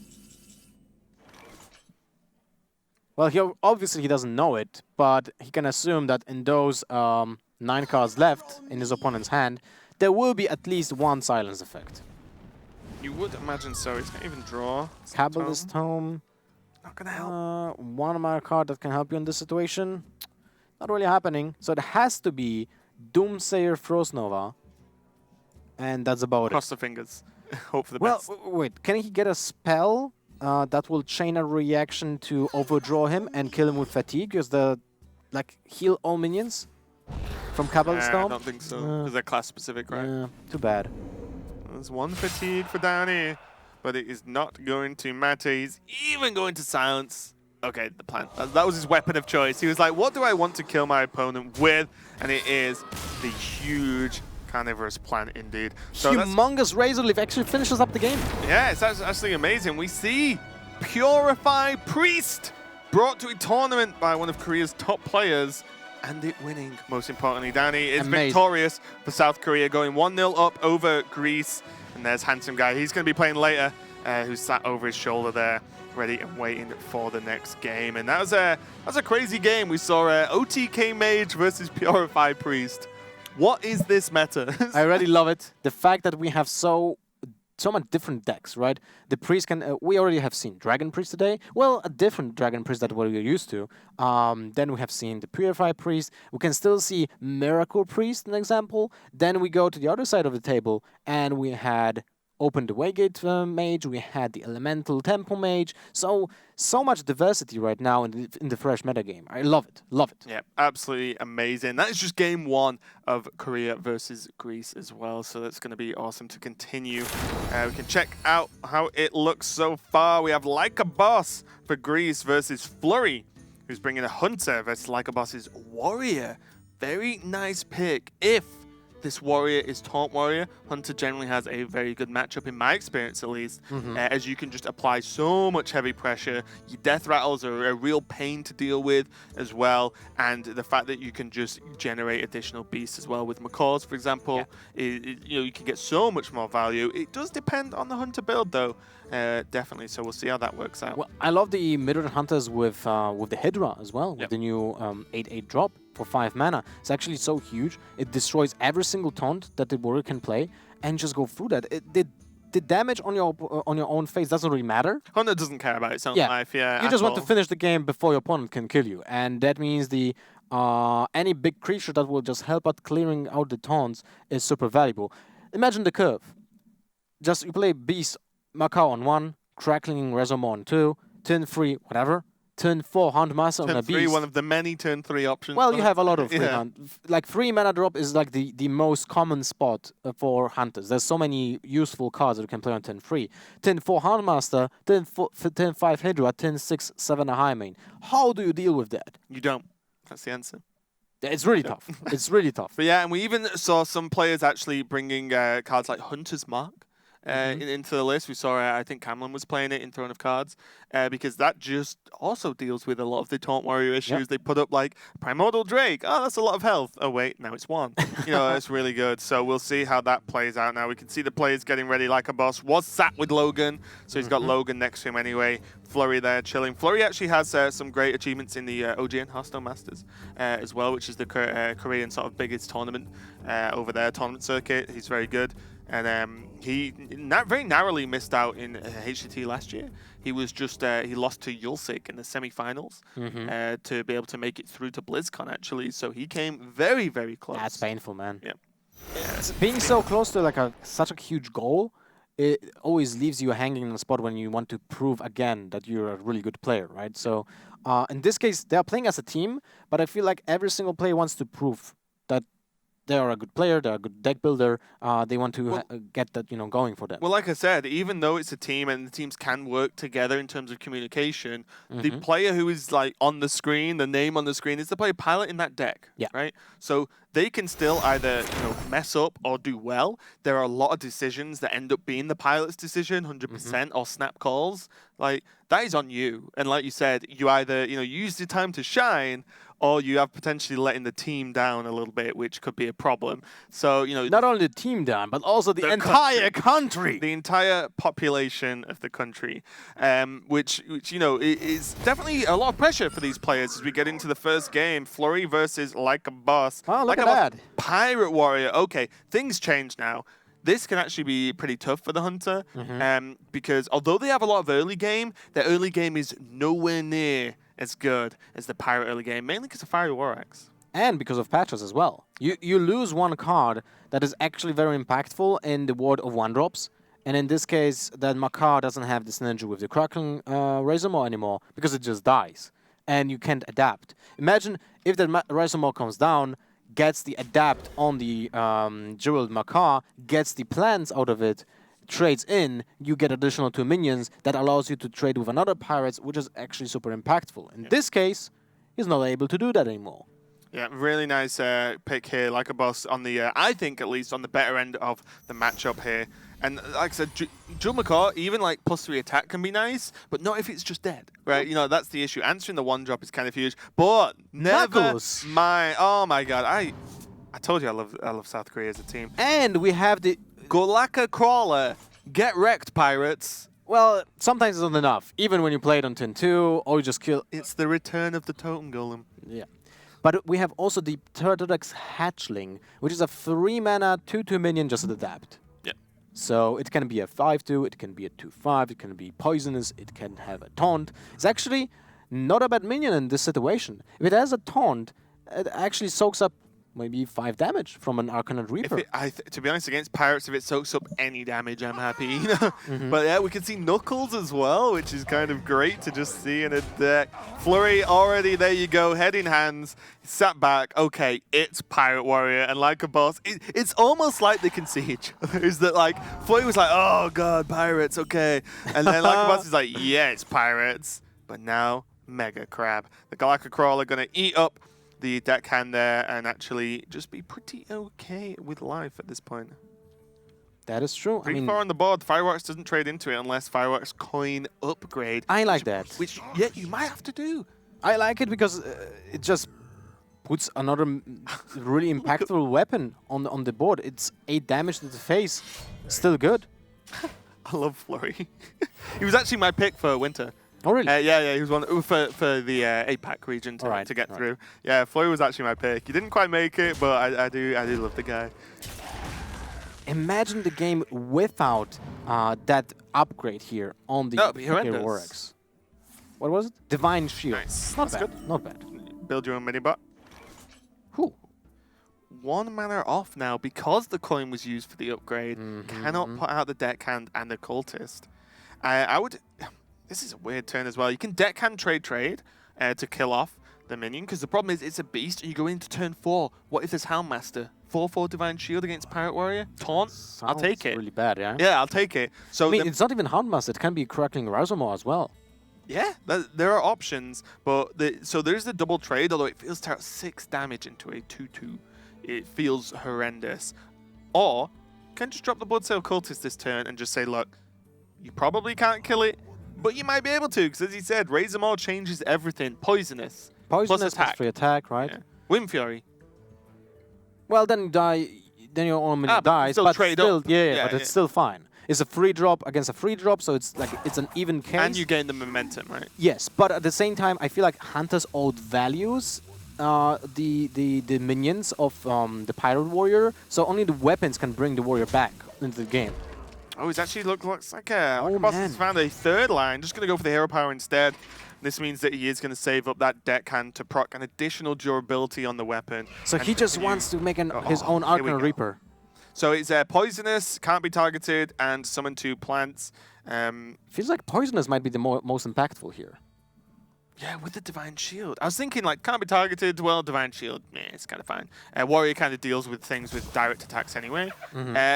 Well, obviously he doesn't know it, but he can assume that in those 9 cards left in his opponent's hand, there will be at least 1 silence effect.
You would imagine so. He's going to even draw.
Kabbalist Tome.
Not going to help.
1 mana card that can help you in this situation. Not really happening. So it has to be Doomsayer Frost Nova. And that's about
Cross
it.
the fingers. Hope for the
Well,
best.
wait. Can he get a spell that will chain a reaction to overdraw him and kill him with fatigue? Because heal all minions from Kabbalist
I
Tome?
don't think so. Because they're class specific, right?
Yeah, too bad.
There's 1 fatigue for Downey. But it is not going to matter. He's even going to silence. Okay, the plan. That was his weapon of choice. He was like, what do I want to kill my opponent with? And it is the huge carnivorous plant indeed. So
Humongous Razor Leaf actually finishes up the game.
yeah, it's actually amazing. We see Purify Priest brought to a tournament by one of Korea's top players and it winning. Most importantly, Downey is victorious for South Korea, going 1-0 up over Greece. And there's Handsome Guy. He's going to be playing later, who's sat over his shoulder there, ready and waiting for the next game. And that was a crazy game. We saw OTK Mage versus Purify Priest. What is this meta?
I really love it. The fact that we have so much different decks, right? The priest can. We already have seen Dragon Priest today. Well, a different Dragon Priest than what we're used to. Then we have seen the Purify Priest. We can still see Miracle Priest, an example. Then we go to the other side of the table, and we had Open the Waygate Mage. We had the Elemental Temple Mage. So much diversity right now in the fresh metagame. I love it. Love it.
Yeah, absolutely amazing. That is just game 1 of Korea versus Greece as well. So that's going to be awesome to continue. We can check out how it looks so far. We have Like a Boss for Greece versus Flurry, who's bringing a Hunter versus Like a Boss's Warrior. Very nice pick. If this warrior is Taunt Warrior, Hunter generally has a very good matchup, in my experience at least, as you can just apply so much heavy pressure. Your death rattles are a real pain to deal with as well, and the fact that you can just generate additional beasts as well with Macaws, for example, you can get so much more value. It does depend on the Hunter build though, definitely, so we'll see how that works out.
Well, I love the Midran Hunters with the Hydra as well, with the new 8/8 drop for 5 mana. It's actually so huge. It destroys every single taunt that the warrior can play and just go through that. The damage on your own face doesn't really matter.
Hunter doesn't care about its own life,
You just want to finish the game before your opponent can kill you, and that means the any big creature that will just help out clearing out the taunts is super valuable. Imagine the curve. You play Beast Macau on 1, Crackling Resomon on 2, Tin 3, whatever. turn 4 Huntmaster on
Turn
a
3,
beast.
one of the many turn 3 options.
Well, you have a lot of free
Yeah.
hunt. Like 3 mana drop is like the most common spot for hunters. There's so many useful cards that you can play on turn 3. Turn 4 Huntmaster, turn 5 Hydra, turn 6 7 Highmane. How do you deal with that?
You don't. That's the answer.
It's really tough. It's really tough.
But yeah, and we even saw some players actually bringing cards like Hunter's Mark into the list. We saw, I think Camlin was playing it in Throne of Cards, because that just also deals with a lot of the Taunt Warrior issues.
Yep.
They put up like Primordial Drake. Oh, that's a lot of health. Oh wait, now it's 1. You know, it's really good. So we'll see how that plays out now. We can see the players getting ready like a boss. Was sat with Logan, so he's got Logan next to him anyway. Flurry there chilling. Flurry actually has some great achievements in the OGN Hearthstone Masters as well, which is the Korean sort of biggest tournament over there, tournament circuit. He's very good. And he very narrowly missed out in HCT last year. He was just he lost to Yulsik in the semi-finals to be able to make it through to BlizzCon actually. So he came very, very close.
That's painful, man.
Yeah.
Being so close to like such a huge goal, it always leaves you hanging in the spot when you want to prove again that you're a really good player, right? So in this case, they are playing as a team, but I feel like every single player wants to prove that they are a good player, they're a good deck builder. They want to get that, going for them.
Well, like I said, even though it's a team and the teams can work together in terms of communication, the player who is like on the screen, the name on the screen, is the player pilot in that deck.
Yeah.
Right. So they can still either mess up or do well. There are a lot of decisions that end up being the pilot's decision, 100%, or snap calls. Like that is on you. And like you said, you either use the time to shine, or you have potentially letting the team down a little bit, which could be a problem. So,
not only the team down, but also the entire country.
The entire population of the country, which is definitely a lot of pressure for these players as we get into the first game. Flurry versus Like a Boss.
Oh, look
like
at
a Boss,
that.
Pirate Warrior. Okay, things change now. This can actually be pretty tough for the Hunter, because although they have a lot of early game, their early game is nowhere near as good as the Pirate early game, mainly because of Fiery War Axe.
And because of patches as well. You lose one card that is actually very impactful in the Ward of 1-drops. And in this case, that Makar doesn't have the synergy with the Kraken Razormaw anymore because it just dies. And you can't adapt. Imagine if the Razormaw comes down, gets the adapt on the Jeweled Makar, gets the plants out of it, trades in, you get additional 2 minions that allows you to trade with another pirates, which is actually super impactful. In this case, he's not able to do that anymore.
Yeah, really nice pick here, Like a Boss on the, I think at least on the better end of the matchup here. And like I said, Jewel Makar, even like +3 attack can be nice, but not if it's just dead, right? That's the issue. Answering the 1-drop is kind of huge, but never
Knuckles.
oh my god, I told you I love South Korea as a team.
And we have the...
Golaka Crawler, get wrecked, pirates.
Well, sometimes it's not enough. Even when you play it on turn 2, or you just kill...
It's the return of the Totem Golem.
Yeah. But we have also the Turtlex Hatchling, which is a 3-mana 2/2 minion just adapt.
Yeah.
So it can be a 5/2, it can be a 2/5, it can be poisonous, it can have a taunt. It's actually not a bad minion in this situation. If it has a taunt, it actually soaks up maybe 5 damage from an Arcanine Reaper.
To be honest, against pirates, if it soaks up any damage, I'm happy. But yeah, we can see Knuckles as well, which is kind of great to just see in a deck. Flurry already, there you go, head in hands, sat back. Okay, it's Pirate Warrior, and Like a Boss, it's almost like they can see each other. Is that like Flurry was like, oh god, pirates, okay, and then Like a Boss is like, yeah, it's pirates, but now Mega Crab. The Galactic Crawler gonna eat up the deckhand there and actually just be pretty okay with life at this point.
That is true.
Pretty far on the board. Fireworks doesn't trade into it unless Fireworks coin upgrade.
I like that.
Which, yeah, you might have to do.
I like it because it just puts another really impactful weapon on the board. It's 8 damage to the face. Still good.
I love Flurry. He was actually my pick for winter.
Oh, really?
Yeah, he was one for the APAC region to get through. Yeah, Flurry was actually my pick. He didn't quite make it, but I do love the guy.
Imagine the game without that upgrade here on the Warx. What was it? Divine Shield.
Nice.
Not
That's
bad.
good.
Not bad.
Build your own mini bot.
Whew.
1 mana off now because the coin was used for the upgrade. Cannot put out the deckhand and the cultist. I would. This is a weird turn as well. You can deckhand trade to kill off the minion, because the problem is it's a beast and you go into turn 4. What if there's Houndmaster? 4/4 Divine Shield against Pirate Warrior? Taunt? I'll take it.
Really bad, yeah?
Yeah, I'll take it. So
I mean, it's not even Houndmaster. It can be Crackling Razormaw as well.
yeah, there are options, but so there's the double trade, although it feels to have 6 damage into a 2/2. It feels horrendous. Or, can just drop the Bloodsail Cultist this turn and just say, look, you probably can't kill it, but you might be able to, because as he said, Razormaw changes everything. Poisonous.
Poisonous
attack.
plus free attack, right?
Yeah. Wind Fury.
Well, then you die. Then your own minion dies,
still
but
trade
still,
up.
yeah, but it's still fine. It's a free drop against a free drop, so it's like it's an even case.
And you gain the momentum, right?
Yes, but at the same time, I feel like Hunters outvalues the minions of the Pirate Warrior, so only the weapons can bring the warrior back into the game.
Oh, he's actually looks like a
Oh,
boss
man.
has found a third line. Just going to go for the hero power instead. This means that he is going to save up that deckhand to proc an additional durability on the weapon.
So
and
he just
continue.
wants to make his
Oh,
own
here we
Arcana
go.
Reaper.
So it's poisonous, can't be targeted, and summon 2 plants.
Feels like Poisonous might be the most impactful here.
Yeah, with the Divine Shield. I was thinking, like, can't be targeted. Well, Divine Shield, it's kind of fine. Warrior kind of deals with things with direct attacks anyway.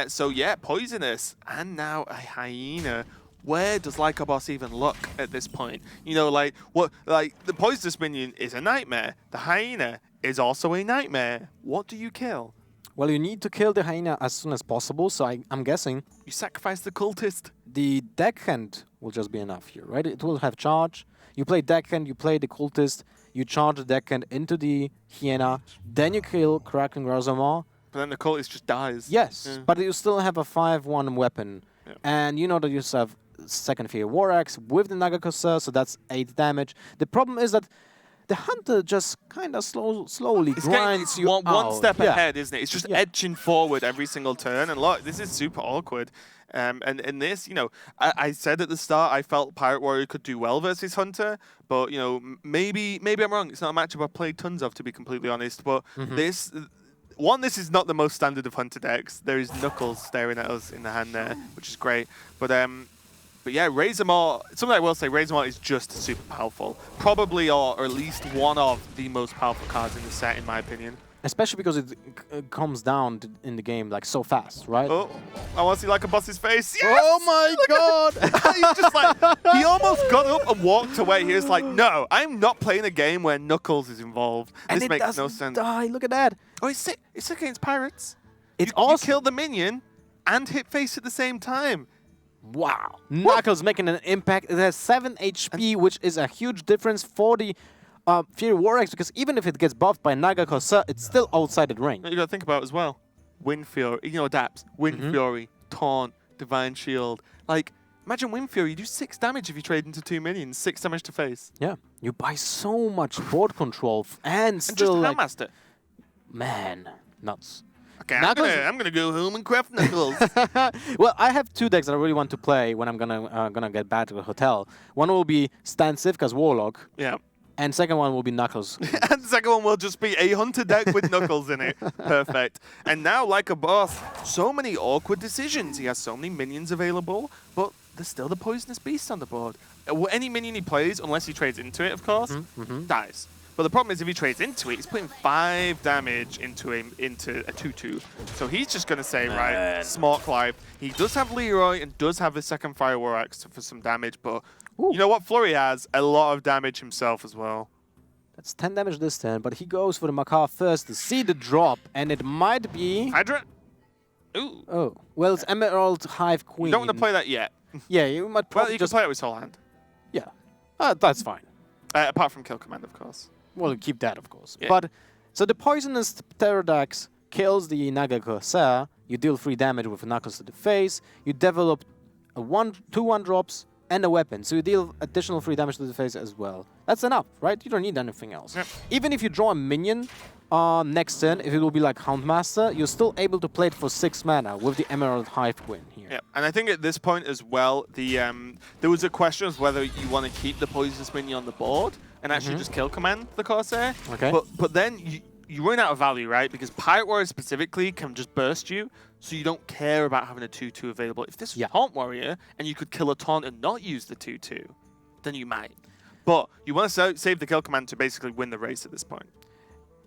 So, yeah, Poisonous. And now a Hyena. Where does Like a Boss even look at this point? You know, like, the Poisonous minion is a nightmare. The Hyena is also a nightmare. What do you kill?
Well, you need to kill the Hyena as soon as possible, so I'm guessing
You sacrifice the Cultist.
the deckhand will just be enough here, right? It will have charge. You play deckhand, you play the cultist, you charge the deckhand into the Hyena, then you kill Crackling Razormaw.
But then the Cultist just dies.
Yes,
Yeah.
but you still have a 5/1 weapon.
Yeah.
And you know that you have second Fear War Axe with the Nagakosa, so that's 8 damage. The problem is that the Hunter just kind of slowly
It's
grinds you
one
out.
step
Yeah.
ahead, isn't it? It's just
Yeah.
edging forward every single turn. And look, this is super awkward. And in this, you know, I said at the start I felt Pirate Warrior could do well versus Hunter, but you know, maybe I'm wrong. It's not a matchup I've played tons of, to be completely honest. But this is not the most standard of Hunter decks. There is Knuckles staring at us in the hand there, which is great. But yeah, Razormaw, something I will say, Razormaw is just super powerful. Probably, or at least one of the most powerful cards in the set, in my opinion.
Especially because it comes down in the game like so fast, right?
Oh, I want to see Like a Boss's face. Yes!
Oh my god!
He's just like, he almost got up and walked away. He was like, no, I'm not playing a game where Knuckles is involved.
And
This
it
makes
doesn't
no sense.
die. Look at that.
Oh, it's against pirates.
It's
You
awesome.
kill the minion and hit face at the same time.
Wow. Knuckles making an impact. It has 7 HP, which is a huge difference for the Fury War Axe, because even if it gets buffed by Nagakosa, it's still outside the ring.
You got to think about it as well. Wind Fury, you know, adapts. Wind Fury, Taunt, Divine Shield. Like, imagine Wind Fury. You do 6 damage if you trade into 2 minions. 6 damage to face.
Yeah. You buy so much board control and
And
still
just
like,
Handmaster.
man, nuts.
Okay,
Knuckles-
I'm gonna go home and craft Knuckles.
Well, I have 2 decks that I really want to play when I'm gonna get back to the hotel. One will be Stan Sivka's Warlock,
Yeah.
and second one will be Knuckles.
And the second one will just be a Hunter deck with Knuckles in it. Perfect. And now, Like a Boss, so many awkward decisions. He has so many minions available, but there's still the Poisonous Beast on the board. Any minion he plays, unless he trades into it, of course, dies. But the problem is if he trades into it, he's putting 5 damage into a 2/2. So he's just going to say, right, Smart Life. He does have Leroy and does have the second Fire War Axe for some damage, but you know what? Flurry has a lot of damage himself as well.
That's 10 damage this turn, but he goes for the Macaw first to see the drop, and it might be...
Hydra? Ooh.
Oh, well, it's Emerald Hive Queen.
You don't want to play that yet.
Yeah, you might
Well,
probably
you can
just...
play it with Soul Hand.
Yeah, that's fine.
Apart from Kill Command, of course.
Well, keep that, of course.
Yeah.
But, so the Poisonous Pterodax kills the Nagakosa, you deal 3 damage with Knuckles to the face, you develop 2 1-drops, and a weapon, so you deal additional 3 damage to the face as well. That's enough, right? You don't need anything else.
Yep.
Even if you draw a minion next turn, if it will be like Houndmaster, you're still able to play it for 6 mana with the Emerald Hive Queen here.
Yeah, and I think at this point as well, there was a question of whether you want to keep the Poisonous minion on the board and actually just kill command the Corsair.
Okay.
But then you run out of value, right? Because Pirate Warrior specifically can just burst you, so you don't care about having a 2/2 available. If this was
Yeah.
Taunt Warrior and you could kill a Taunt and not use the 2/2, then you might. But you want to save the kill command to basically win the race at this point.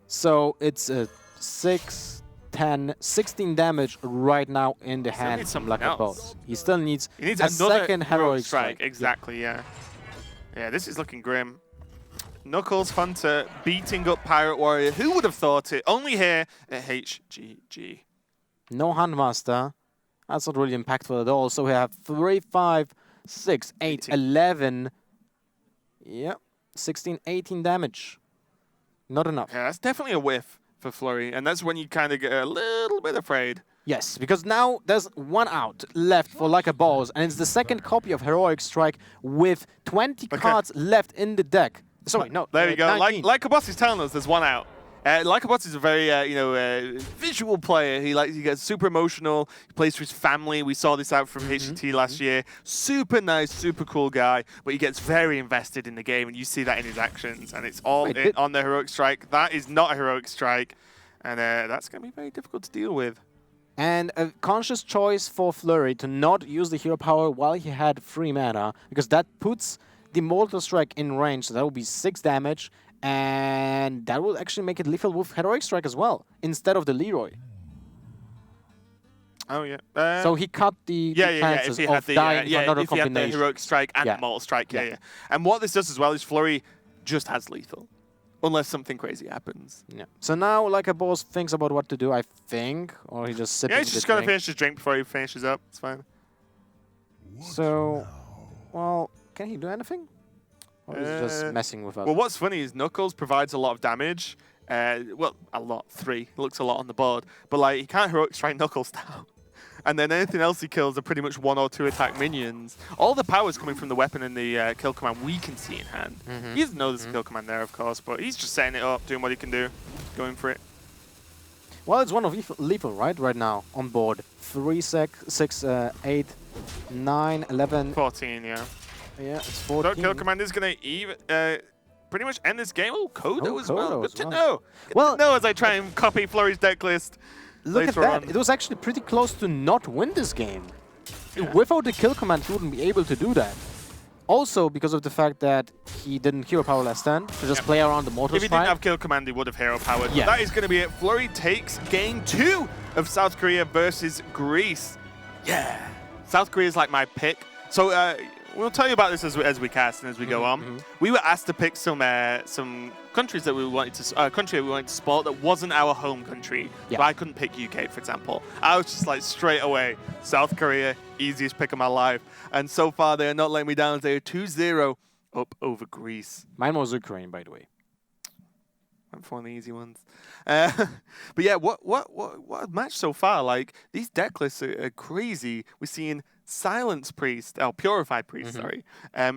So it's a 6, 10, 16 damage right now in the
Still
hand
needs
from
something
Lucky
else.
Boss. He still needs,
He needs
a
another
second heroic strike.
Exactly, yeah. Yeah, this is looking grim. Knuckles Hunter beating up Pirate Warrior. Who would have thought it? Only here at HGG.
No Handmaster. That's not really impactful at all. So we have 3, 5, 6, 8,
18.
11. Yep. 16, 18 damage. Not enough.
Yeah, that's definitely a whiff for Flurry, and that's when you kind of get a little bit afraid.
Yes, because now there's 1 out left for Like a Boss, and it's the second copy of Heroic Strike with 20 cards left in the deck. Sorry, no.
There we go.
19.
Like a Boss is telling us there's 1 out. Like a Boss is a very, visual player. He gets super emotional. He plays for his family. We saw this out from HT last year. Super nice, super cool guy, but he gets very invested in the game, and you see that in his actions. And it's all on the Heroic Strike. That is not a Heroic Strike, and that's going to be very difficult to deal with.
And a conscious choice for Flurry to not use the hero power while he had free mana, because that puts the Mortal Strike in range, so that will be 6 damage. And that will actually make it lethal with Heroic Strike as well, instead of the Leroy.
Oh, yeah.
So he cut the chances
if he had
of dying for another
if he had the
combination.
Heroic Strike and the Mortal Strike, yeah. And what this does as well is Flurry just has lethal, unless something crazy happens.
Yeah. So now, Like a Boss thinks about what to do, I think, or he just sipping
Yeah, he's just got to finish his drink before he finishes up. It's fine.
So, well, can he do anything? Or is he just messing with us?
Well, what's funny is Knuckles provides a lot of damage. Well, a lot. 3. It looks a lot on the board. But, like, he can't Heroic Strike Knuckles down. And then anything else he kills are pretty much 1 or 2 attack minions. All the power's coming from the weapon and the kill command we can see in hand. He doesn't know there's a kill command there, of course, but he's just setting it up, doing what he can do, going for it.
Well, it's 1 of lethal, right now, on board. 3, 6, 8, 9, 11.
14, yeah.
Yeah, it's 14.
So kill command is going to even pretty much end this game. Oh, Kodo as well. Good to know.
Well,
Good to know as I try and copy Flurry's deck list.
Look at that. It was actually pretty close to not win this game. Without the kill command, he wouldn't be able to do that. Also, because of the fact that he didn't hero power last turn, to just play around the Mortal
If he didn't have kill command, he would have hero powered.
Yeah.
That is going to be it. Flurry takes game 2 of South Korea versus Greece. Yeah. South Korea is like my pick. So we'll tell you about this as we cast and as we go on. We were asked to pick some countries that we wanted to support that wasn't our home country.
Yeah.
But I couldn't pick UK, for example. I was just like straight away, South Korea, easiest pick of my life. And so far, they are not letting me down. They are 2-0 up over Greece.
Mine was Ukraine, by the way.
Went for one of the easy ones. But yeah, what a match so far. Like, these deck lists are crazy. We're seeing Silence Priest, Purified Priest, sorry,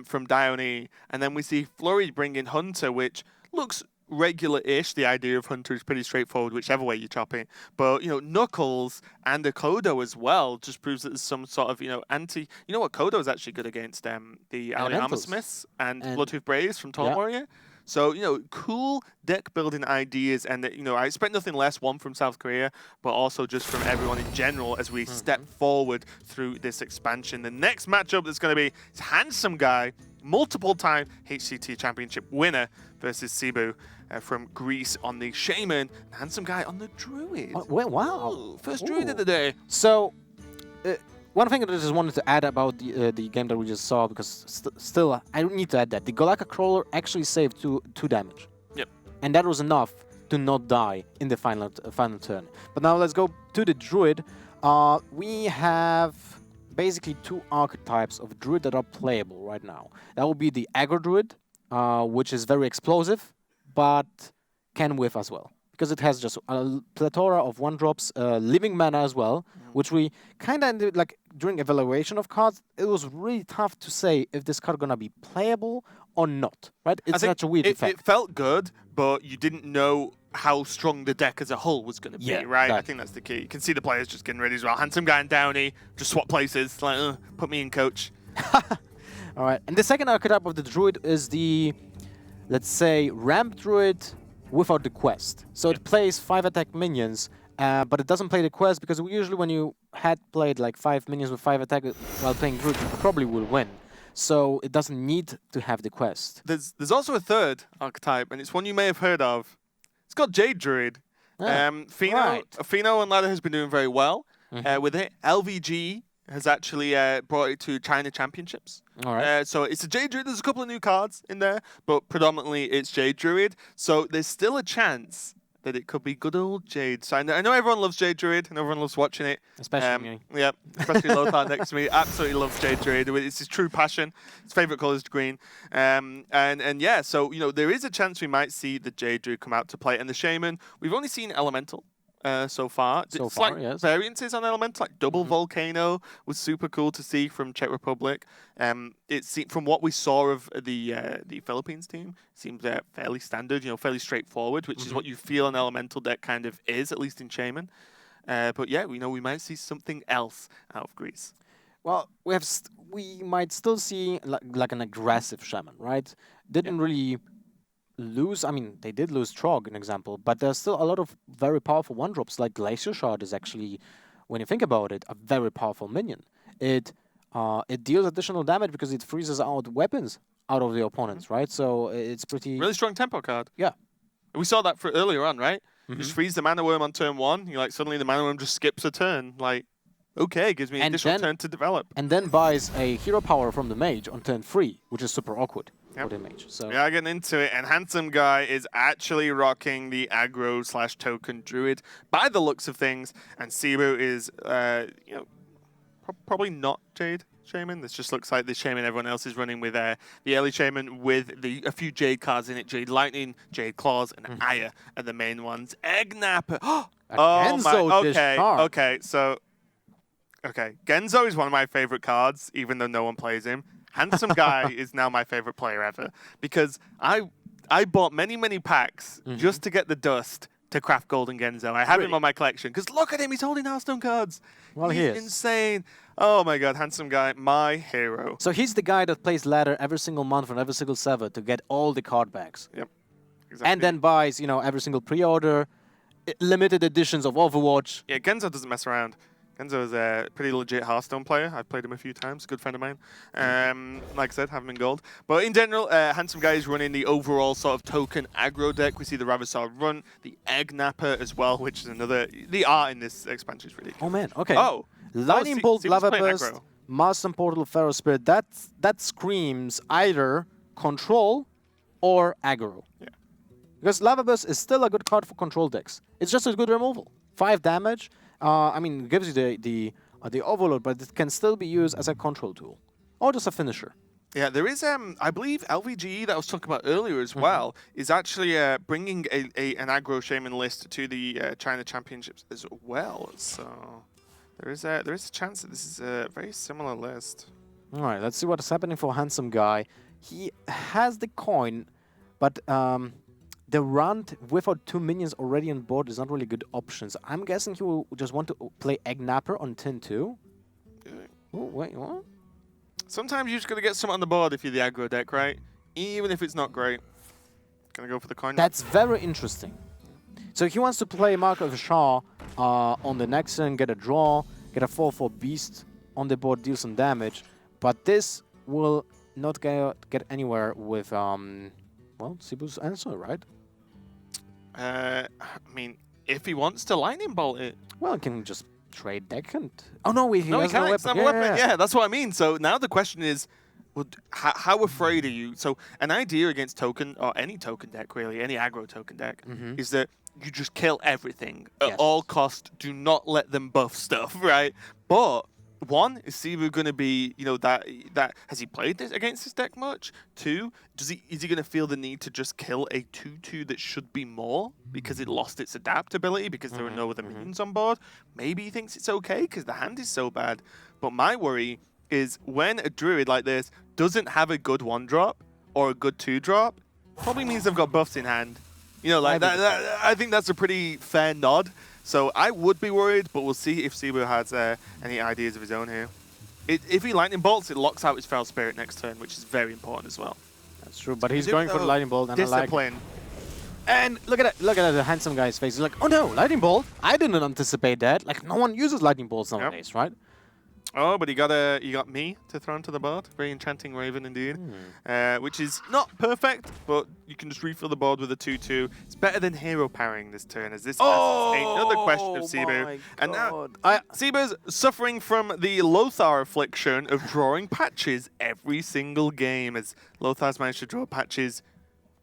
from Dione. And then we see Flurry bring in Hunter, which looks regular-ish. The idea of Hunter is pretty straightforward, whichever way you chop it. But, Knuckles and a Kodo as well just proves that there's some sort of, anti... You know what? Kodo is actually good against the Alliama Smiths and Bloodtooth Braves from Taunt Warrior. So, cool deck building ideas, and I expect nothing less, one from South Korea, but also just from everyone in general as we step forward through this expansion. The next matchup that's going to be is Handsome Guy, multiple-time HCT Championship winner versus Cebu from Greece on the Shaman, Handsome Guy on the Druid.
Wow.
Ooh, first Druid of the day.
So, one thing that I just wanted to add about the game that we just saw, because still, I don't need to add that. The Golaka Crawler actually saved 2 damage.
Yep.
And that was enough to not die in the final turn. But now let's go to the Druid. We have basically 2 archetypes of Druid that are playable right now. That will be the Aggro Druid, which is very explosive, but can whiff as well. Because it has just a plethora of 1-drops, living mana as well, which we kind of, like, during evaluation of cards, it was really tough to say if this card going to be playable or not, right? It's such a weird effect.
It felt good, but you didn't know how strong the deck as a whole was going to be, right? Exactly. I think that's the key. You can see the players just getting ready as well. Handsome Guy and Downey, just swap places, like, put me in, coach.
All right, and the second archetype of the Druid is the, let's say, Ramp Druid without the quest. So it plays 5 attack minions, but it doesn't play the quest, because usually when you had played like 5 minions with 5 attack while playing Druid, you probably will win. so it doesn't need to have the quest.
There's also a third archetype, and it's one you may have heard of. It's called Jade Druid. Fino,
right.
Fino and Ladder has been doing very well
Mhm.
with it. LVG has actually brought it to China Championships.
All right.
So it's a Jade Druid. There's a couple of new cards in there, but predominantly it's Jade Druid. So there's still a chance that it could be good old Jade. So I know everyone loves Jade Druid and everyone loves watching it.
Especially me.
Yeah, especially Lothar next to me. Absolutely loves Jade Druid. It's his true passion. His favorite color is green. And yeah, so there is a chance we might see the Jade Druid come out to play. And the Shaman, we've only seen Elemental. So far,
far, yes.
variances on Elemental, like double Volcano was super cool to see from Czech Republic. From what we saw of the Philippines team, seems fairly standard, fairly straightforward, which is what you feel an Elemental deck kind of is, at least in Shaman. But yeah, we might see something else out of Greece.
Well, we might still see like an aggressive Shaman, right? Didn't really lose. I mean, they did lose Trog, an example, but there's still a lot of very powerful one drops. Like Glacier Shard is actually, when you think about it, a very powerful minion. It deals additional damage because it freezes out weapons out of the opponents, right? So it's pretty
really strong tempo card.
Yeah,
we saw that for earlier on, right? You just freeze the Mana Worm on turn 1. You suddenly the Mana Worm just skips a turn. Okay, gives me an additional turn to develop.
And then buys a hero power from the mage on turn 3, which is super awkward for the mage. So
yeah, getting into it, and Handsome Guy is actually rocking the aggro/token druid by the looks of things, and Cebu is, probably not Jade Shaman. This just looks like the Shaman everyone else is running with the early Shaman with a few Jade cards in it. Jade Lightning, Jade Claws, and Aya are the main ones. Eggnapper. Oh my. Okay. So. Okay, Genzo is one of my favorite cards, even though no one plays him. Handsome Guy is now my favorite player ever because I bought many packs just to get the dust to craft Golden Genzo. I have him on my collection because look at him, he's holding Hearthstone cards.
Well,
he's insane. Oh my god, Handsome Guy, my hero.
So he's the guy that plays ladder every single month on every single server to get all the card backs.
Yep, exactly.
And then buys, every single pre-order, limited editions of Overwatch.
Yeah, Genzo doesn't mess around. Genzo is a pretty legit Hearthstone player. I've played him a few times. Good friend of mine. Like I said, have him in gold. But in general, Handsome Guy is running the overall sort of token aggro deck. We see the Ravasar run, the Eggnapper as well, which is another... The art in this expansion is really cool.
Oh, man. Okay.
Oh!
Lightning Bolt, Lava Burst, Master Portal, Pharaoh Spirit. That screams either control or aggro.
Yeah.
Because Lava Burst is still a good card for control decks. It's just a good removal. 5 damage. I mean, it gives you the overload, but it can still be used as a control tool or just a finisher.
Yeah, there is, I believe LVGE that I was talking about earlier as well is actually bringing an aggro shaman list to the China Championships as well. So there is a chance that this is a very similar list.
All right, let's see what is happening for Handsome Guy. He has the coin, but the run without 2 minions already on board is not really good options. I'm guessing he will just want to play Eggnapper on turn 2. Oh, wait, what?
Sometimes you just gotta get something on the board if you're the aggro deck, right? Even if it's not great. Gonna go for the coin.
That's very interesting. So he wants to play Mark of Shah on the next turn, get a draw, get a 4/4 beast on the board, deal some damage. But this will not get anywhere with Cebu's answer, right?
I mean, if he wants to lightning bolt it.
Well, he can just trade deck and... Oh, no, he
can't.
has no
weapon. Yeah, that's what I mean. So now the question is, well, how afraid are you? So an idea against token, or any token deck really, any aggro token deck, is that you just kill everything at all cost. Do not let them buff stuff, right? But... One, is Cebu going to be, that has he played this against this deck much? 2, is he going to feel the need to just kill a 2/2 that should be more because it lost its adaptability because there are no other minions on board? Maybe he thinks it's okay because the hand is so bad. But my worry is when a druid like this doesn't have a good 1-drop or a good 2-drop, probably means they've got buffs in hand. I think that's a pretty fair nod. So I would be worried, but we'll see if Cebu has any ideas of his own here. If he lightning bolts, it locks out his Feral Spirit next turn, which is very important as well.
That's true, but he's going for the lightning bolt, and
discipline.
And look at the Handsome Guy's face. He's like, oh no, lightning bolt! I didn't anticipate that. Like no one uses lightning bolts nowadays, right?
Oh, but you got me to throw onto the board. Very enchanting Raven indeed. Which is not perfect, but you can just refill the board with a 2/2. It's better than hero parrying this turn, as this asks another question of Cebu. And now Cebu's suffering from the Lothar affliction of drawing patches every single game, as Lothar's managed to draw patches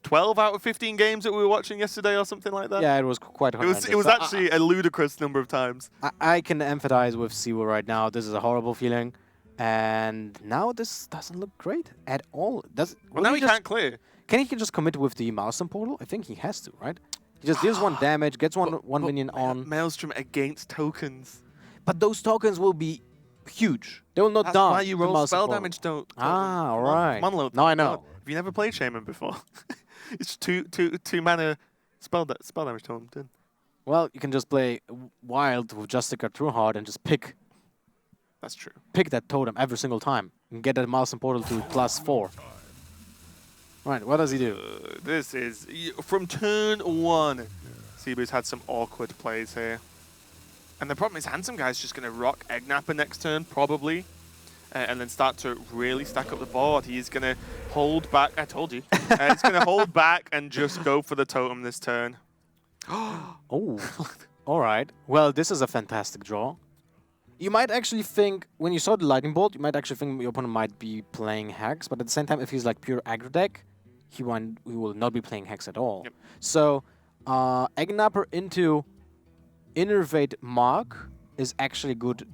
12 out of 15 games that we were watching yesterday or something like that.
Yeah, it was quite horrendous.
It was actually a ludicrous number of times.
I can empathize with Siwa right now. This is a horrible feeling. And now this doesn't look great at all.
Well, now he can't clear.
Can he just commit with the Maelstrom portal? I think he has to, right? He just deals 1 damage, gets one minion on.
Maelstrom against tokens.
But those tokens will be huge. They will not die.
That's why you roll
Maelstrom
spell
portal.
damage, don't.
Ah, all right.
Monolith.
Now I know.
Have you never played Shaman before? It's two mana spell damage totem. Done.
Well, you can just play Wild with Justica Trueheart and just pick
That's true.
that totem every single time and get that Maelstrom portal to +4. Right, what does he do?
This is from turn 1. Cebu's had some awkward plays here. And the problem is Handsome Guy's just going to rock Eggnapper next turn, probably. And then start to really stack up the board. He's going to hold back. I told you. He's going to hold back and just go for the totem this turn.
Oh, all right. Well, this is a fantastic draw. You might actually think, when you saw the Lightning Bolt, you might actually think your opponent might be playing Hex, but at the same time, if he's like pure aggro deck, he will not be playing Hex at all.
Yep.
So, Eggnapper into Innervate Mark is actually good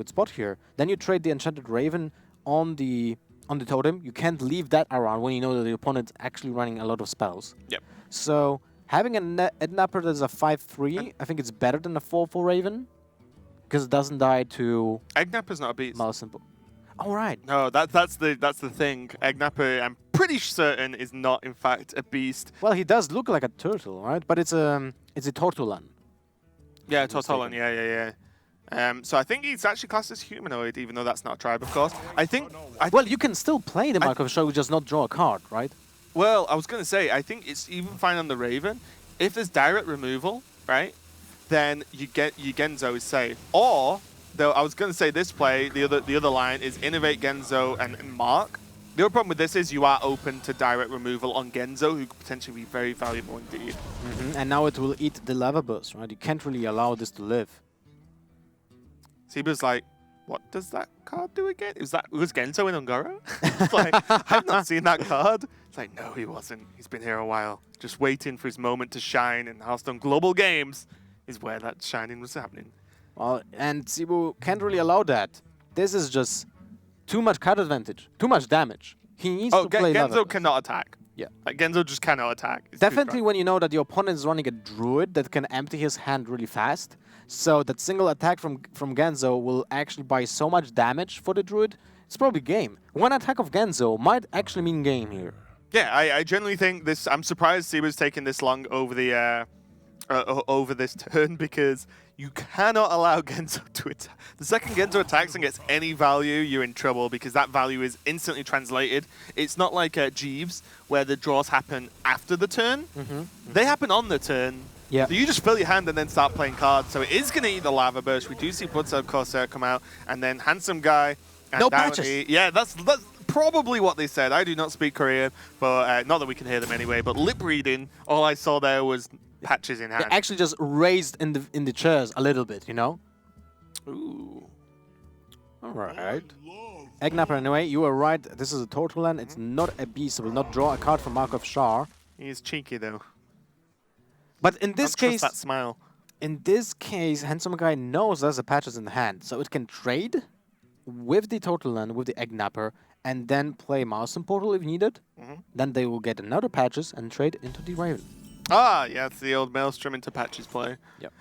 spot here. Then you trade the Enchanted Raven on the totem. You can't leave that around when you know that the opponent's actually running a lot of spells.
Yep.
So having an Eggnapper that's a 5/3, I think it's better than a 4/4 Raven because it doesn't die to
Eggnapper's not a beast.
Maelstrom. All right.
No, that's the thing. Eggnapper, I'm pretty certain, is not in fact a beast.
Well, he does look like a turtle, right? But it's a Tortulan.
Yeah, Tortolan. Yeah. So I think he's actually classed as humanoid, even though that's not a tribe, of course.
Well, you can still play the Mark of Show, just not draw a card, right?
Well, I was going to say, I think it's even fine on the Raven. If there's direct removal, right, then your Genzo is safe. Or, though, I was going to say this play, the other line is Innovate Genzo and Mark. The other problem with this is you are open to direct removal on Genzo, who could potentially be very valuable indeed.
And now it will eat the Lava Burst, right? You can't really allow this to live.
Cebu's like, what does that card do again? Was Genzo in Ungaro? Like, I've not seen that card. It's like, no, he wasn't. He's been here a while. Just waiting for his moment to shine, and Hearthstone Global Games is where that shining was happening.
Well, and Cebu can't really allow that. This is just too much card advantage, too much damage. He needs to play Lava.
Genzo cannot attack.
Yeah.
Like, Genzo just cannot attack. It's
Definitely when you know that your opponent is running a Druid that can empty his hand really fast. So that single attack from Genzo will actually buy so much damage for the Druid. It's probably game. One attack of Genzo might actually mean game here.
Yeah, I generally think this. I'm surprised Cebu's taking this long over the over this turn, because you cannot allow Genzo to attack. The second Genzo attacks and gets any value, you're in trouble, because that value is instantly translated. It's not like Jeeves, where the draws happen after the turn. They happen on the turn.
Yeah.
So you just fill your hand and then start playing cards. So it is going to eat the Lava Burst. We do see Bloodsail Corsair come out, and then Handsome Guy. And
No patches.
Yeah, that's probably what they said. I do not speak Korean, but not that we can hear them anyway. But lip reading, all I saw there was patches in hand.
They actually just raised in the chairs a little bit, you know?
Ooh.
All right. Eggnapper, anyway, you were right. This is a Tortulan. It's not a beast. It will not draw a card from Mark of Shar.
He's cheeky though.
But in this
Don't
case,
trust that smile.
Handsome Guy knows there's a patches in the hand, so it can trade with the Tortulan, with the Eggnapper, and then play Maelstrom Portal if needed. Then they will get another patches and trade into the Raven.
Ah, yeah, it's the old Maelstrom into patches play.
Yep.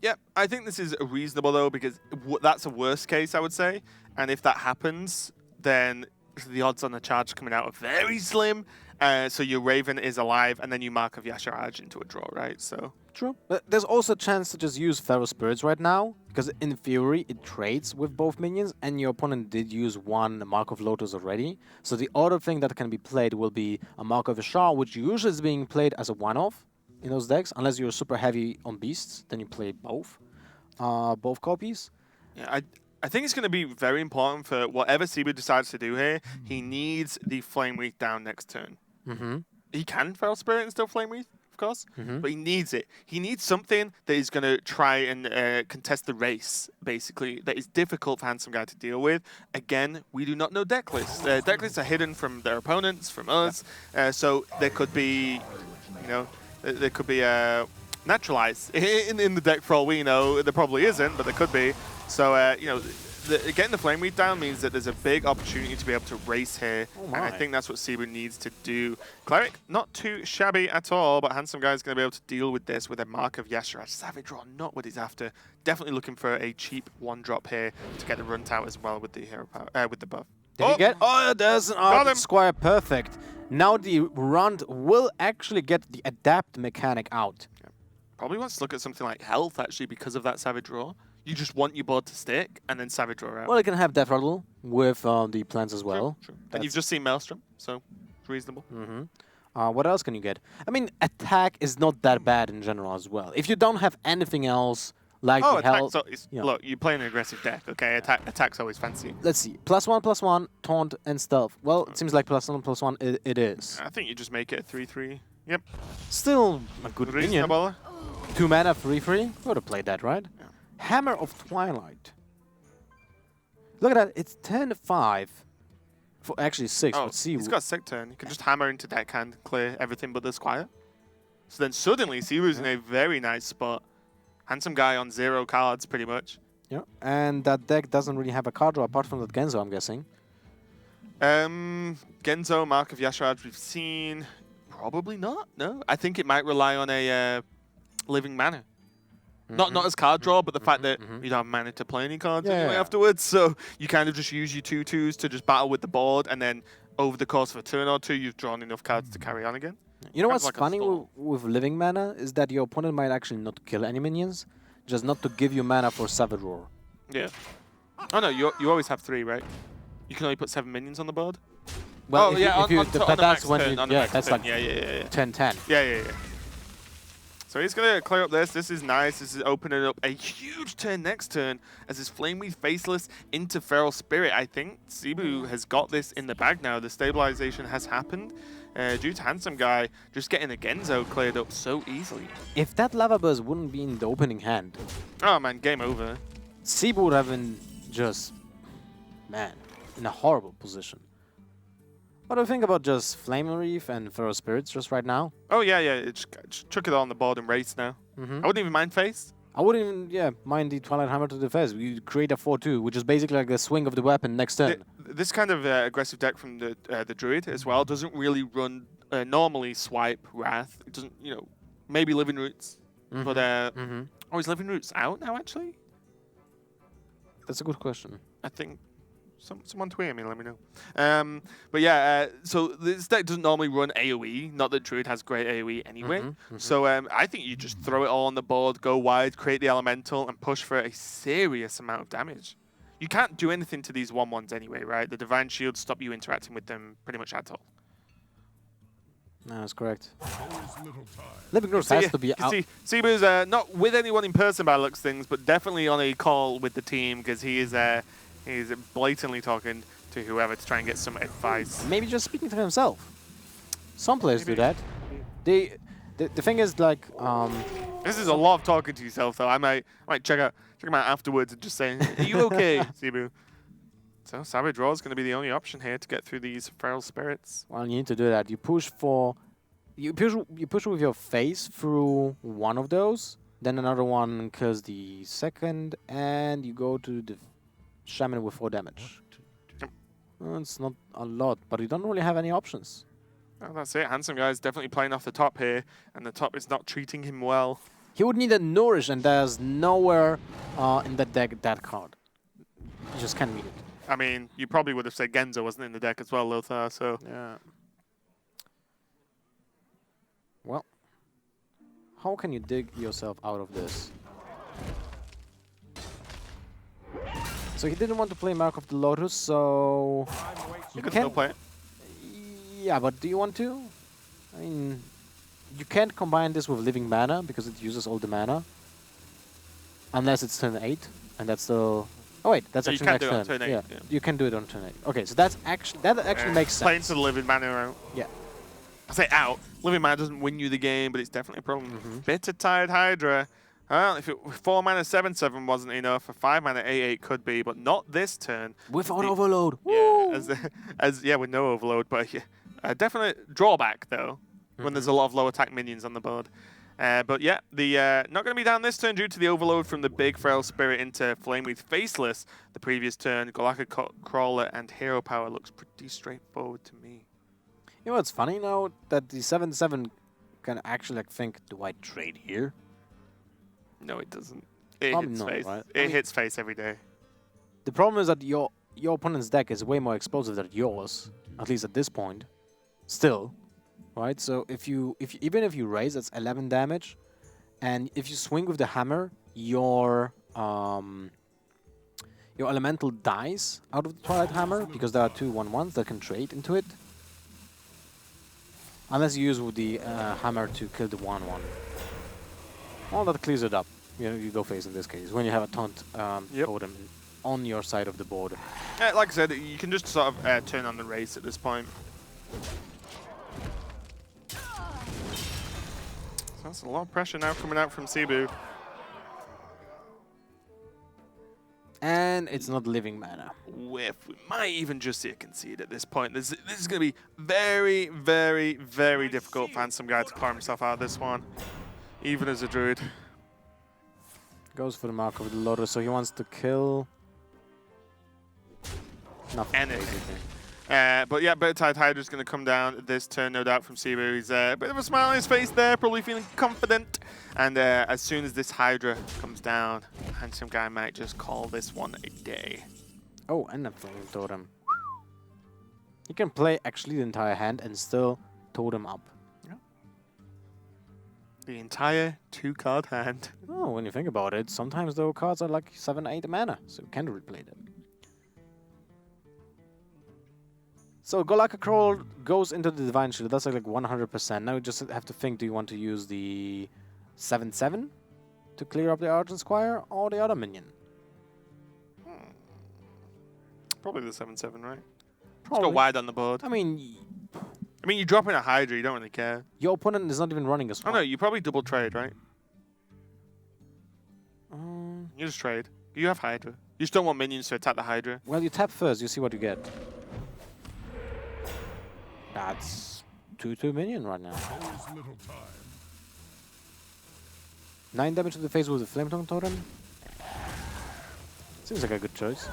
Yeah, I think this is reasonable though, because that's a worst case, I would say. And if that happens, then the odds on the charge coming out are very slim. So your Raven is alive, and then you Mark of Yasharaj into a draw, right? So
True. But there's also a chance to just use Feral Spirits right now, because in theory it trades with both minions, and your opponent did use one Mark of Lotus already. So the other thing that can be played will be a Mark of Ashar, which usually is being played as a one-off in those decks, unless you're super heavy on beasts, then you play both copies.
yeah, I think it's going to be very important for whatever Cebu decides to do here. He needs the Flame Wreath down next turn.
Mm-hmm.
He can Feral Spirit and still Flame Wreath, of course,
Mm-hmm.
but he needs it. He needs something that is going to try and contest the race, basically, that is difficult for Handsome Guy to deal with. Again, we do not know deck lists. Deck lists are hidden from their opponents, from us, so there could be, there could be naturalize in the deck for all we know. There probably isn't, but there could be. So, getting the Flame Wreath down means that there's a big opportunity to be able to race here.
Oh
And I
my.
think that's what Cebu needs to do. Cleric, not too shabby at all, but Handsome Guy is going to be able to deal with this with a Mark of Yasharaj. Savage Draw, not what he's after. Definitely looking for a cheap one-drop here to get the runt out as well with the hero power, with the buff.
Did he get? Oh, there's an
Got him.
Ardent Squire. Perfect. Now the runt will actually get the adapt mechanic out.
Probably wants to look at something like health, actually, because of that Savage Draw. You just want your board to stick, and then Savage Draw out.
Well, you can have Death Rattle with the plants as well.
True. And you've just seen Maelstrom, so it's reasonable.
Mm-hmm. What else can you get? I mean, attack is not that bad in general as well. If you don't have anything else like the health,
Look, you play an aggressive deck, okay? Attack's always fancy.
let's see. +1/+1, taunt, and stealth. Well, it seems like +1/+1 it is.
I think you just make it a 3/3. Yep.
Still a good opinion.
Reasonable.
2 mana, 3/3. Would have played that, right?
Yeah.
Hammer of Twilight. Look at that. It's 10-5. For actually 6.
Oh,
Let's see.
he's got a sick turn. You can just hammer into deckhand, clear everything but the Squire. So then suddenly, Siwoo's in a very nice spot. Handsome Guy on 0 cards, pretty much.
Yeah. And that deck doesn't really have a card draw apart from that Genzo, I'm guessing.
Genzo, Mark of Yasharaj, we've seen. Probably not. No, I think it might rely on a living mana. Not as card draw, but the fact that you don't have mana to play any cards anyway afterwards. So you kind of just use your 2/2s to just battle with the board, and then over the course of a turn or two, you've drawn enough cards to carry on again.
You know
Kind of
what's
like a
funny
stall.
with living mana is that your opponent might actually not kill any minions, just not to give you mana for Savage Roar.
Yeah. Oh no, you always have 3, right? You can only put 7 minions on the board.
Well,
if you,
but that's when
turn,
you,
on a
yeah,
max
that's
turn.
like
Yeah.
10-10.
Yeah. So he's going to clear up this. This is nice. This is opening up a huge turn next turn as his Flame Wreath Faceless into Feral Spirit. I think Cebu has got this in the bag now. The stabilization has happened due to Handsome Guy just getting the Genzo cleared up so easily.
If that Lava Burst wouldn't be in the opening hand,
Oh man, game over.
Cebu would have been just, man, in a horrible position. What do you think about just Flame Reef and Feral Spirits just right now?
Oh yeah. Just chuck it on the board and race now. I wouldn't even mind face.
I wouldn't even, mind the Twilight Hammer to the face. You create a 4/2, which is basically like the swing of the weapon next turn.
This kind of aggressive deck from the Druid as well doesn't really run normally Swipe, Wrath. It doesn't, maybe Living Roots. But, is Living Roots out now actually?
That's a good question.
I think someone tweet me, let me know. But yeah, so this deck doesn't normally run AoE. Not that Druid has great AoE anyway. So I think you just throw it all on the board, go wide, create the Elemental, and push for a serious amount of damage. You can't do anything to these 1/1s anyway, right? The Divine Shields stop you interacting with them pretty much at all.
No, that's correct. Living Roots has to be out.
Cebu's not with anyone in person by looks things, but definitely on a call with the team because he's blatantly talking to whoever to try and get some advice.
Maybe just speaking to himself. Some players do
Maybe.
that. The thing is, like,
This is a lot of talking to yourself, though. I might check him out afterwards and just say, "Are you okay, Cebu?" So Savage Draw is going to be the only option here to get through these Feral Spirits.
well, you need to do that. You push with your face through one of those, then another one kills the second, and you go to the Shaman with 4 damage.
Yep.
Well, it's not a lot, but you don't really have any options.
Well, that's it. Handsome Guy is definitely playing off the top here, and the top is not treating him well.
He would need a Nourish, and there's nowhere in that deck that card. You just can't meet it.
I mean, you probably would have said Genzo wasn't in the deck as well, Lothar, so...
Yeah. Well, how can you dig yourself out of this? So he didn't want to play Mark of the Lotus, so...
You can still play it.
Yeah, but do you want to? I mean, you can't combine this with Living Mana because it uses all the mana. Unless it's turn 8, and that's still Oh wait, that's
So you
actually
can
next
do it on
turn.
turn 8,
Yeah.
yeah.
You can do it on turn 8. Okay, so that actually makes
Playing
sense.
to the living mana out.
Yeah.
I say out. Living mana doesn't win you the game, but it's definitely a problem.
Mm-hmm.
Bitter Tide Hydra. Well, if 4 mana 7/7 wasn't enough, a 5 mana 8/8 could be, but not this turn.
Without
The-
overload.
Yeah,
Woo!
with no overload, but yeah, definite drawback though when there's a lot of low attack minions on the board. But yeah, the not going to be down this turn due to the overload from the big Feral Spirit into Flamewreath Faceless. The previous turn, Golaka Crawler and Hero Power looks pretty straightforward to me.
You know what's funny now? That the 7/7 can actually like think, do I trade here?
No, it doesn't. It
Probably
hits
not,
face.
right?
It hits face every day.
The problem is that your opponent's deck is way more explosive than yours, at least at this point. Still, right? So even if you raise, that's 11 damage, and if you swing with the hammer, your elemental dies out of the Twilight Hammer because there are 2 1/1s that can trade into it. Unless you use with the hammer to kill the 1/1. Well, that clears it up. You go face in this case when you have a taunt totem on your side of the board.
Like I said, you can just sort of turn on the race at this point. So that's a lot of pressure now coming out from Cebu.
And it's not living mana.
We might even just see a concede at this point. This is going to be very, very, very difficult for Handsome Guy to carve himself out of this one, even as a druid.
Goes for the mark of the Lotus, so he wants to kill nothing.
Anything.
Basically.
But yeah, Bitter Tide Hydra's going to come down this turn, no doubt, from Cebu. He's a bit of a smile on his face there, probably feeling confident. And as soon as this Hydra comes down, Handsome Guy might just call this one a day.
Oh, and a Flame Totem. He can play actually the entire hand and still totem up.
The entire 2-card hand.
Oh, when you think about it, sometimes those cards are like 7, 8 mana, so you can replay them. So Golaka Crawl goes into the Divine Shield. That's like 100%. Now you just have to think, do you want to use the 7/7 to clear up the Argent Squire or the other minion?
Probably the 7/7, right? Let's
Probably.
go wide on the board.
I mean,
You drop in a Hydra, you don't really care.
your opponent is not even running a
Oh
swamp.
no, you probably double trade, right? You just trade. You have Hydra. You just don't want minions to attack the Hydra.
Well, you tap first, you see what you get. That's 2/2 minion right now. 9 damage to the face with the Flame Tongue Totem. Seems like a good choice.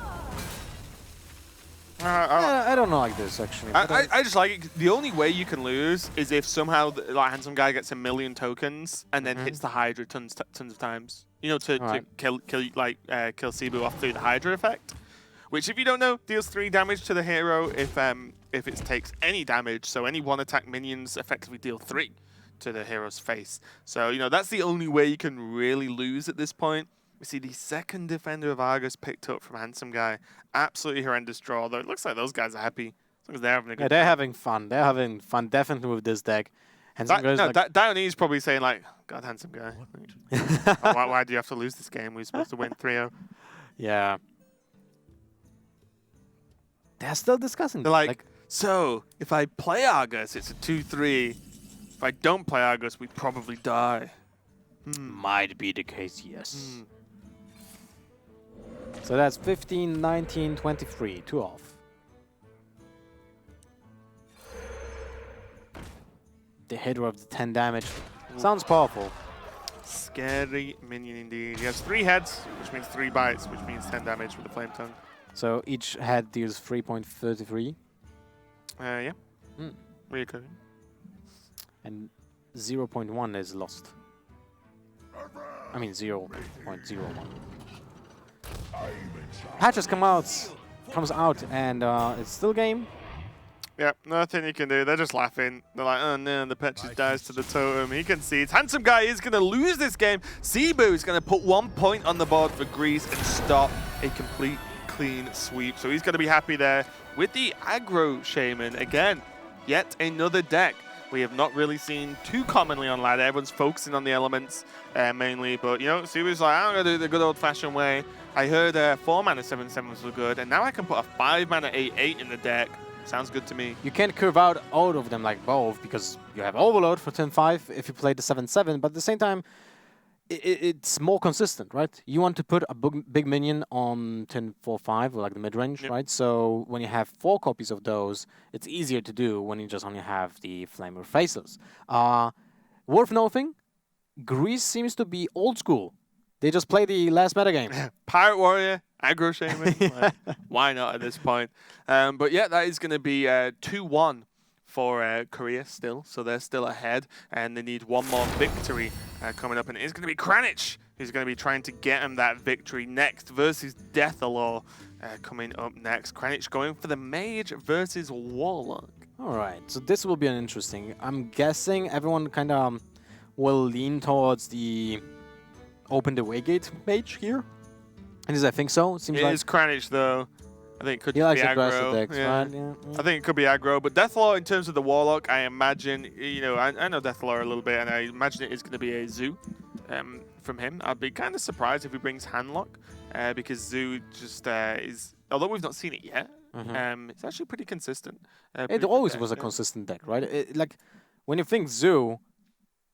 I don't know like this actually.
I just like it. The only way you can lose is if somehow like Handsome Guy gets 1,000,000 tokens and then hits the Hydra tons of times. You know, to kill Cebu off through the Hydra effect, which if you don't know deals 3 damage to the hero if it takes any damage. So any 1 attack minions effectively deal 3 to the hero's face. So that's the only way you can really lose at this point. We see the second Defender of Argus picked up from Handsome Guy. Absolutely horrendous draw, though. It looks like those guys are happy. As long as they're having a good
yeah, they're
time.
having fun. They're having fun definitely with this deck. And some guys
Downey's probably saying like, God, Handsome Guy. why do you have to lose this game? We're supposed to win 3-0.
yeah. They're still discussing.
They're like, so if I play Argus, it's a 2-3. If I don't play Argus, we probably die.
Might be the case, yes. So that's 15, 19, 23, 2 off. The Hydra of the 10 damage. Sounds powerful.
Scary minion indeed. He has 3 heads, which means 3 bites, which means 10 damage with the Flame Tongue.
So each head deals 3.33.
Yeah. Reoccurring.
And 0.1 is lost. I mean 0.01. Patches comes out, and it's still game.
Yeah, nothing you can do. They're just laughing. They're like, oh no, the Petrus dies to the totem. He concedes. Handsome Guy is going to lose this game. Cebu is going to put 1 point on the board for Greece and stop a complete clean sweep. So he's going to be happy there with the aggro Shaman. Again, yet another deck we have not really seen too commonly on ladder. Everyone's focusing on the elements mainly, but Cebu's like, I'm going to do it the good old-fashioned way. I heard 4 mana 7/7s were good, and now I can put a 5 mana 8/8 in the deck. Sounds good to me.
You can't curve out all of them like both because you have Overload for turn 5 if you play the 7/7, but at the same time, it's more consistent, right? You want to put a big minion on turn 4/5 or like the mid range,
Yep.
right? So when you have 4 copies of those, it's easier to do when you just only have the Flamer Faceless. Worth noting, Greece seems to be old school. They just play the last metagame.
Pirate Warrior, Aggro Shaman. Like, why not at this point? But yeah, that is going to be 2-1 for Korea still. So they're still ahead, and they need one more victory coming up. And it's going to be Kranich who's going to be trying to get him that victory next versus Deathalore coming up next. Kranich going for the Mage versus Warlock.
All right, so this will be an interesting. I'm guessing everyone kind of will lean towards the Open the Waygate mage here. And I think so. Seems
It
like
is Kranich though. I think it could
he
be
likes aggressive
aggro.
decks,
Yeah.
right? Yeah.
I think it could be aggro, but Deathalore in terms of the Warlock, I imagine, you know, I know Deathalore a little bit, and I imagine it is going to be a Zoo from him. I'd be kind of surprised if he brings Handlock, because Zoo just is, although we've not seen it yet, it's actually pretty consistent.
It
Pretty good
always
deck,
was a
yeah.
consistent deck, right? Like when you think Zoo,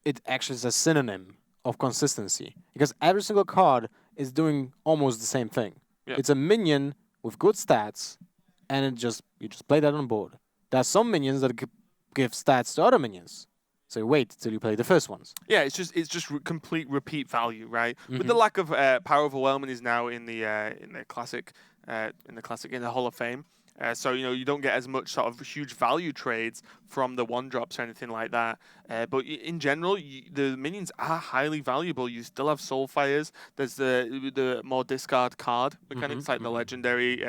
it actually is a synonym of consistency because every single card is doing almost the same thing.
Yeah.
It's a minion with good stats, and you just play that on board. There are some minions that give stats to other minions, so you wait till you play the first ones.
Yeah, it's just complete repeat value, right? With the lack of power overwhelming is now in the classic in the Hall of Fame. So you know you don't get as much sort of huge value trades from the one drops or anything like that. But in general, the minions are highly valuable. You still have Soulfires. There's the more discard card mechanics, like the legendary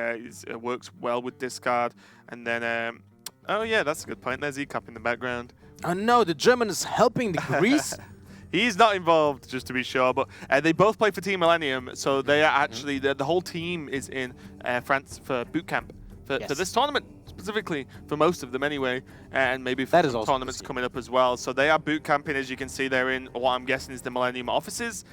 works well with discard. And then oh yeah, that's a good point. There's ECAP in the background.
Oh no, the German is helping the Greece.
He's not involved, just to be sure, but they both play for Team Millennium, so they are actually the whole team is in France for boot camp for this tournament specifically, for most of them anyway, and maybe for some tournaments coming up as well. So they are boot camping, as you can see. They're in what I'm guessing is the Millennium offices.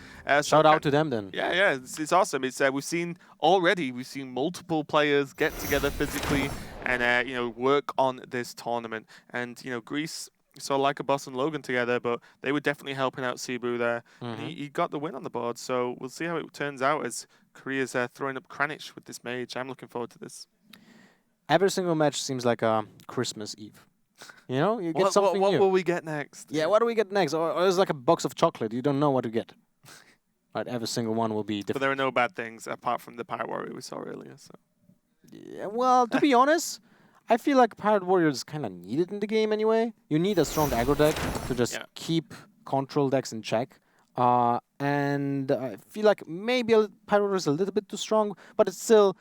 Shout out to them then.
Yeah, it's awesome. It's we've seen multiple players get together physically and you know, work on this tournament. And you know, Greece saw like a Boss and Logan together, but they were definitely helping out Cebu there. And he got the win on the board, so we'll see how it turns out as Korea's throwing up Kranich with this mage. I'm looking forward to this.
Every single match seems like a Christmas Eve. You know, you get something
what
new.
will we get next?
Yeah, what do we get next? Or it's like a box of chocolate. You don't know what to get. Right, every single one will be
But
different.
there are no bad things apart from the Pirate Warrior we saw earlier. So
Yeah, well, to be honest, I feel like Pirate Warrior is kind of needed in the game anyway. You need a strong aggro deck to just keep control decks in check. And I feel like maybe Pirate Warrior is a little bit too strong, but it's still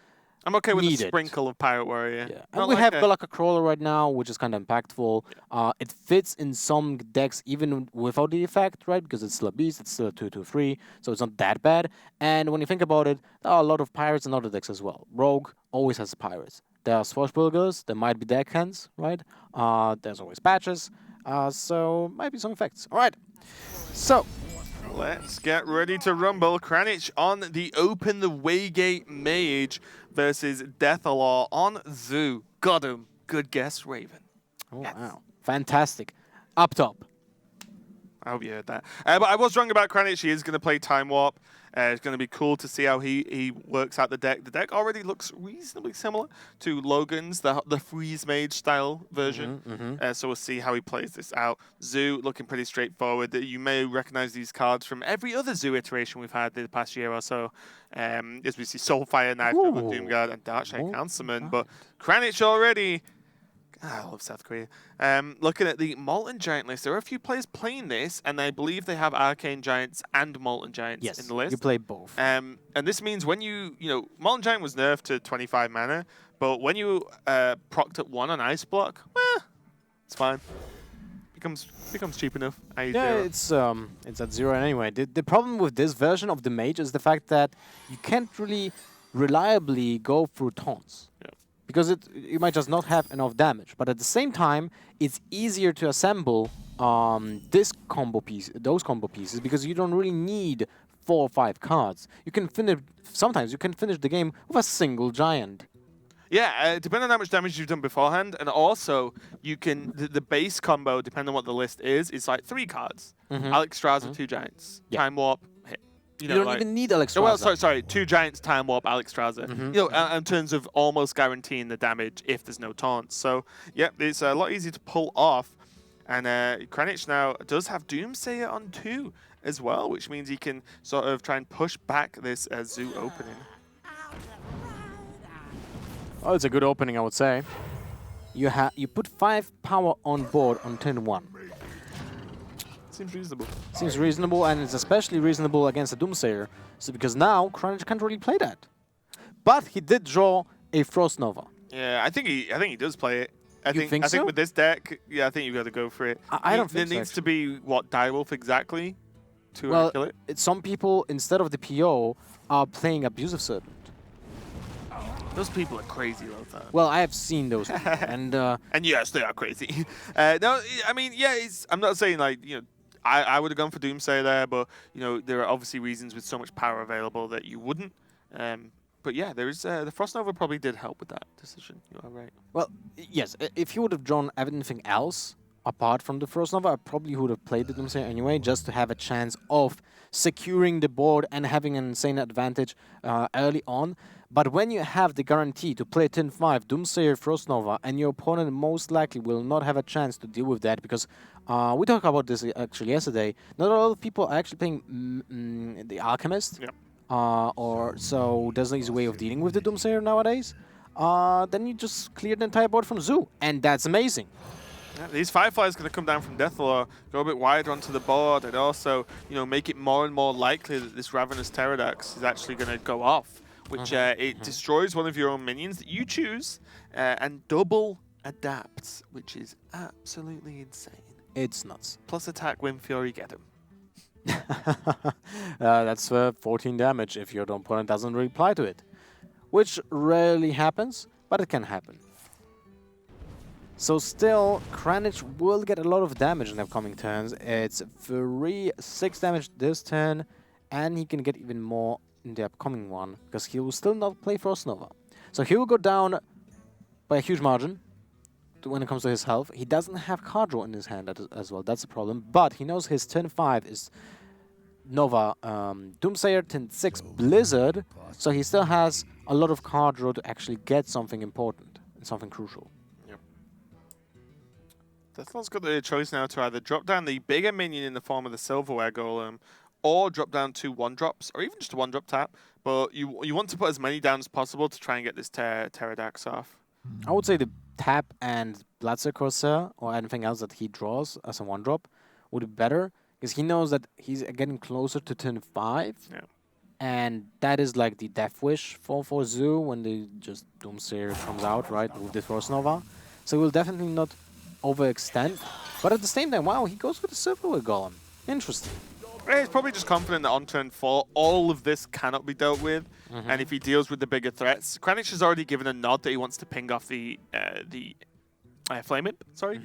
I'm okay with a
needed.
sprinkle of Pirate Warrior.
Yeah, and we have Golaka Crawler right now, which is kind of impactful. It fits in some decks even without the effect, right? Because it's still a beast, it's still a 2/2/3, so it's not that bad. And when you think about it, there are a lot of pirates in other decks as well. Rogue always has pirates. There are Swashbucklers, there might be deckhands, right? There's always patches, so might be some effects. All right, so
let's get ready to rumble. Kranich on the Open the Waygate Mage versus Deathalore on Zoo. Got him. Good guess, Raven.
oh, wow, fantastic. Up top.
I hope you heard that. But I was wrong about Kranich. He is going to play Time Warp. It's going to be cool to see how he works out the deck. The deck already looks reasonably similar to Logan's, the Freeze Mage style version. So we'll see how he plays this out. Zoo looking pretty straightforward. You may recognize these cards from every other Zoo iteration we've had the past year or so. As we see Soulfire, Knife, Doomguard, and Darkshade Councilman. But Kranich already... I love South Korea. Looking at the Molten Giant list, there are a few players playing this, and I believe they have Arcane Giants and Molten Giants in the list.
You play both.
And this means when you know, Molten Giant was nerfed to 25 mana, but when you procced at 1 on Ice Block, it's fine. Becomes cheap enough.
Yeah, it's at 0 anyway. The problem with this version of the mage is the fact that you can't really reliably go through taunts.
Yeah.
Because you might just not have enough damage, but at the same time, it's easier to assemble those combo pieces because you don't really need 4 or 5 cards. You can finish. Sometimes you can finish the game with a single giant.
Yeah, depending on how much damage you've done beforehand, and also you can the base combo, depending on what the list is like 3 cards. Alex Strasza, 2 giants,
Yeah.
Time Warp, hit.
You don't even need Alex
Oh, well,
Strasza.
sorry, 2 giants, Time Warp, Alex Strasza. In terms of almost guaranteeing the damage if there's no taunts. So, yeah, it's a lot easier to pull off. And Kranich now does have Doomsayer on 2 as well, which means he can sort of try and push back this Zoo opening.
Oh, it's a good opening, I would say. You put 5 power on board on turn 1.
Seems reasonable.
Seems reasonable, and it's especially reasonable against a Doomsayer. So because now Kranich can't really play that. But he did draw a Frost Nova.
Yeah, I think he does play it. I
think so?
think with this deck, yeah, I think you've got to go for it.
I don't think so,
There needs to be what Direwolf exactly to
Well,
kill it.
some people instead of the PO are playing Abusive Serpent.
Those people are crazy, Lothar.
Well, I have seen those people, and
And yes, they are crazy. No, I mean, yeah, I'm not saying like I would have gone for Doomsayer there, but there are obviously reasons with so much power available that you wouldn't. But yeah, there is the Frost Nova probably did help with that decision. You are right.
well, yes, if you would have drawn anything else apart from the Frost Nova, I probably would have played the Doomsayer anyway, just to have a chance of securing the board and having an insane advantage early on. But when you have the guarantee to play turn 5 Doomsayer Frost Nova, and your opponent most likely will not have a chance to deal with that, because we talked about this actually yesterday. Not a lot of people are actually playing the Alchemist.
Yep.
Or so there's an easy way of dealing with the Doomsayer nowadays. Then you just clear the entire board from Zoo, and that's amazing.
Yeah, these Fireflies going to come down from Deathlore, go a bit wider onto the board, and also make it more and more likely that this Ravenous Pterodax is actually going to go off, which it destroys one of your own minions that you choose and double adapts, which is absolutely insane.
It's nuts.
Plus attack, Wind Fury, get him.
That's 14 damage if your opponent doesn't reply to it, which rarely happens, but it can happen. So still, Kranich will get a lot of damage in the upcoming turns. It's 6 damage this turn, and he can get even more in the upcoming one, because he will still not play Frost Nova. So he will go down by a huge margin when it comes to his health. He doesn't have card draw in his hand as well, that's a problem. But he knows his turn 5 is Nova Doomsayer, turn 6 Blizzard, so he still has a lot of card draw to actually get something important and something crucial.
Deathlore's got the choice now to either drop down the bigger minion in the form of the Silverware Golem, or drop down 2 1-drops, or even just a 1-drop tap. But you want to put as many down as possible to try and get this Pterodax off.
I would say the tap and Bloodseer Corsair, or anything else that he draws as a 1-drop, would be better, because he knows that he's getting closer to turn 5.
Yeah.
And that is like the Death Wish for Zoo when the just Doomsayer comes out, right, with the Frost Nova. So he will definitely not overextend. But at the same time, wow, he goes with the Silverware Golem. Interesting.
Yeah, he's probably just confident that on turn 4, all of this cannot be dealt with. And if he deals with the bigger threats, Kranich has already given a nod that he wants to ping off the Flame Imp, sorry.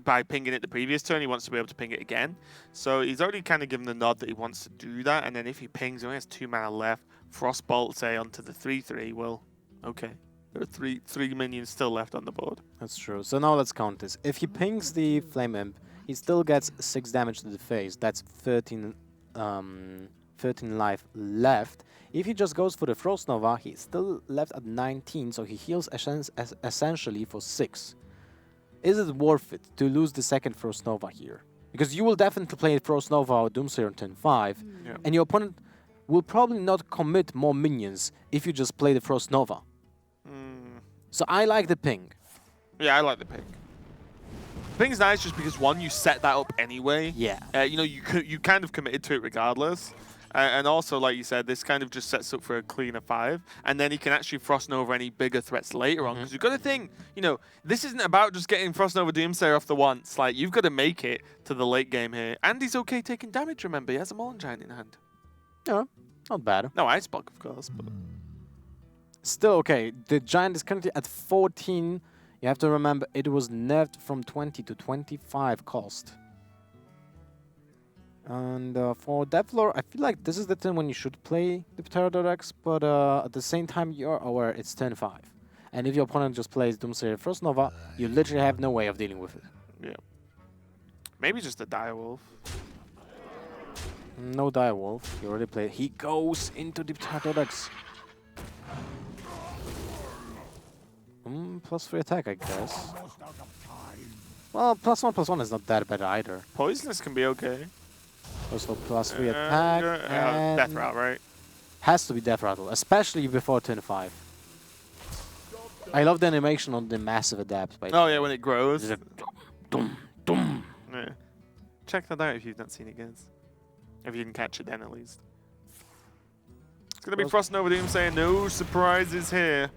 By pinging it the previous turn, he wants to be able to ping it again. So he's already kind of given the nod that he wants to do that. And then if he pings, he only has 2 mana left. Frostbolt, say, onto the 3/3. Well, okay. There are three minions still left on the board.
That's true. So now let's count this. If he pings the Flame Imp, he still gets 6 damage to the face. That's 13 life left. If he just goes for the Frost Nova, he's still left at 19, so he heals essentially for 6. Is it worth it to lose the second Frost Nova here? Because you will definitely play Frost Nova or Doomsayer on turn 5, and your opponent will probably not commit more minions if you just play the Frost Nova. So I like the ping.
Yeah, I like the ping. Ping's nice just because, one, you set that up anyway.
Yeah.
You kind of committed to it regardless. And also, like you said, this kind of just sets up for a cleaner 5. And then he can actually Frost Nova any bigger threats later on. Because you've got to think, this isn't about just getting Frost Nova Doomsayer off the once. Like, you've got to make it to the late game here. And he's okay taking damage, remember. He has a Maulin Giant in hand.
Yeah, not bad.
No, Iceblock, of course. But
still okay. The Giant is currently at 14. You have to remember, it was nerfed from 20 to 25 cost. And for Devlor, I feel like this is the turn when you should play the Pterodactyl, but at the same time, you're aware it's turn 5. And if your opponent just plays Doomsayer Frost Nova, you literally have no way of dealing with it.
Yeah. Maybe just a Direwolf.
No Direwolf, he already played. He goes into the Pterodactyl. +3 attack, I guess. Well, +1/+1 is not that bad either.
Poisonous can be okay.
Also +3 attack. And
Death Route, right?
has to be Death Rattle, especially before turn 5. I love the animation on the massive adapt. By
Oh yeah, when it grows.
It's like, dum, dum.
Yeah. Check that out if you've not seen it, guys. If you can catch it then, at least. It's gonna be Frost Nova Doom saying no surprises here.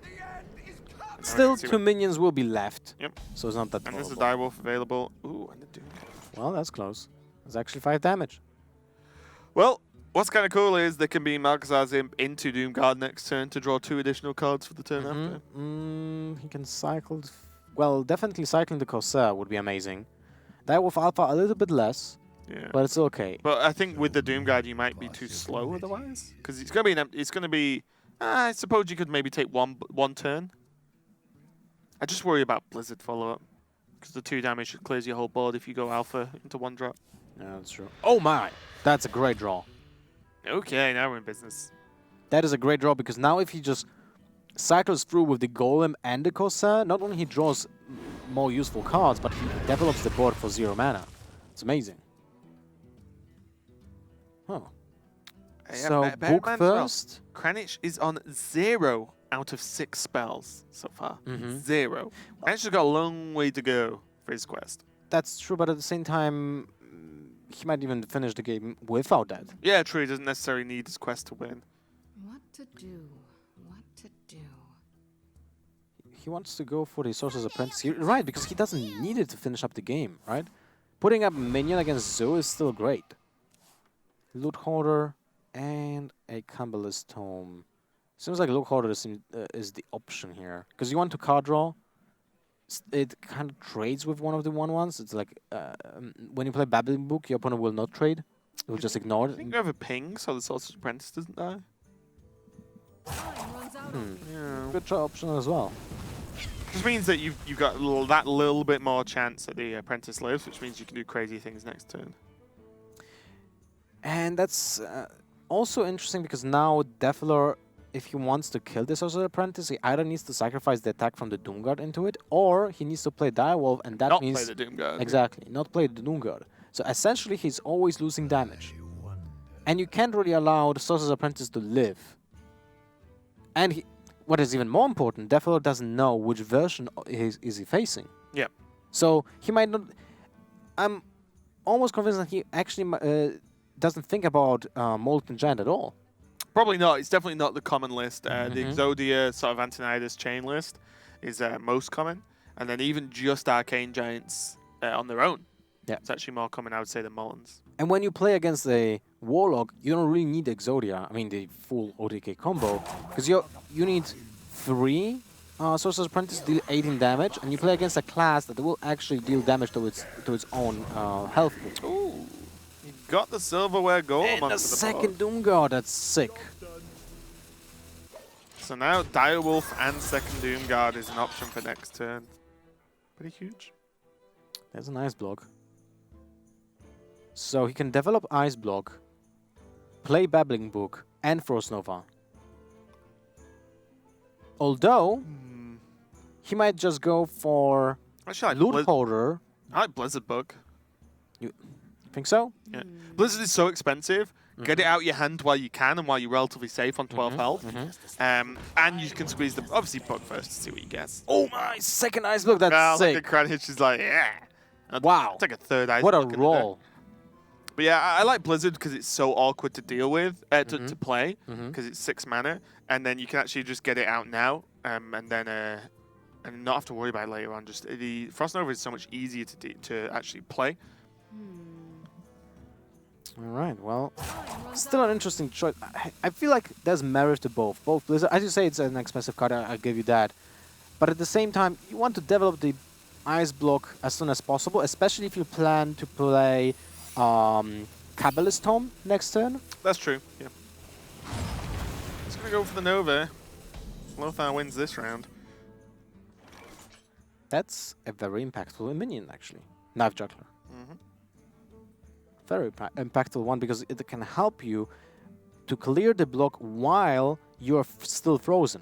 Still, 2 minions will be left.
Yep.
So it's not that
And there's a
horrible.
Direwolf available. Ooh, and the Doom.
Well, that's close. It's actually 5 damage.
Well, what's kind of cool is there can be Malkazar's Imp into Doomguard next turn to draw 2 additional cards for the turn after.
He can cycle. Well, definitely cycling the Corsair would be amazing. Direwolf Alpha a little bit less,
Yeah.
but it's okay.
But I think with the Doomguard you might be too slow otherwise, because it's gonna be. I suppose you could maybe take one turn. I just worry about Blizzard follow-up, because the 2 damage clears your whole board if you go Alpha into 1 drop.
Yeah, that's true. Oh my! That's a great draw.
Okay, now we're in business.
That is a great draw because now if he just cycles through with the Golem and the Corsair, not only he draws more useful cards, but he develops the board for 0 mana. It's amazing. Oh. So, book first.
Kranich is on 0 out of 6 spells so far. 0. Kranich has got a long way to go for his quest.
That's true, but at the same time, he might even finish the game without that.
Yeah, true. He doesn't necessarily need his quest to win.
What to do? What to do?
He wants to go for the Sorcerer's Apprentice here. Right, because he doesn't need it to finish up the game, right? Putting up Minion against Zoe is still great. Loot Hoarder and a Cumberless Tome. Seems like Loot Hoarder is the option here. Because you want to card draw. It kind of trades with one of the 1/1s. It's like when you play Babbling Book, your opponent will not trade. It will just ignore
I
it.
think you have a ping so the Sorcerer's Apprentice doesn't die.
Time runs out on me.
Yeah.
Good option as well.
Which means that you've got that little bit more chance that the Apprentice lives, which means you can do crazy things next turn.
And that's also interesting because now Devlor, if he wants to kill the Sorcerer's Apprentice, he either needs to sacrifice the attack from the Doomguard into it, or he needs to play Direwolf, and that
Not
means...
play the Doomguard.
Exactly, not play the Doomguard. So essentially, he's always losing damage. And you can't really allow the Sorcerer's Apprentice to live. And what is even more important, Devlor doesn't know which version is he facing.
Yeah.
So he might not... I'm almost convinced that he actually doesn't think about Molten Giant at all.
Probably not. It's definitely not the common list. The Exodia sort of Antonidas chain list is most common. And then even just Arcane Giants on their own.
Yeah.
It's actually more common, I would say, than Moltens.
And when you play against a Warlock, you don't really need Exodia. I mean, the full OTK combo. Because you need 3 Sorcerer's Apprentice deal 18 damage. And you play against a class that will actually deal damage to its own health pool.
Ooh. You got the Silverware Golem
And
onto
a
the
second
board.
Doomguard, that's sick.
So now Direwolf and second Doomguard is an option for next turn. Pretty huge.
There's an Ice Block. So he can develop Ice Block, play Babbling Book, and Frost Nova. Although, he might just go for
Actually,
Loot Holder.
I like Blizzard Book.
You think so?
Yeah. Blizzard is so expensive. Get it out your hand while you can and while you're relatively safe on 12 health. And you can squeeze the... Obviously, Book first to see what you guess.
Oh my, second Ice Block, that's
Look
sick.
at Kranich is like, yeah.
Wow.
It's like a third Ice
What a
Block in the deck.
roll.
But yeah, I like Blizzard because it's so awkward to deal with, to play, because it's 6 mana, and then you can actually just get it out now, and then and not have to worry about it later on. Just the Frost Nova is so much easier to actually play.
All right, well, still an interesting choice. I feel like there's merit to both. Both Blizzard, as you say, it's an expensive card, I'll give you that. But at the same time, you want to develop the Ice Block as soon as possible, especially if you plan to play Kabbalist Tome next turn.
That's true, yeah. He's going to go for the Nova. Lothar wins this round.
That's a very impactful minion, actually. Knife Juggler. Very impactful one because it can help you to clear the block while you're still frozen.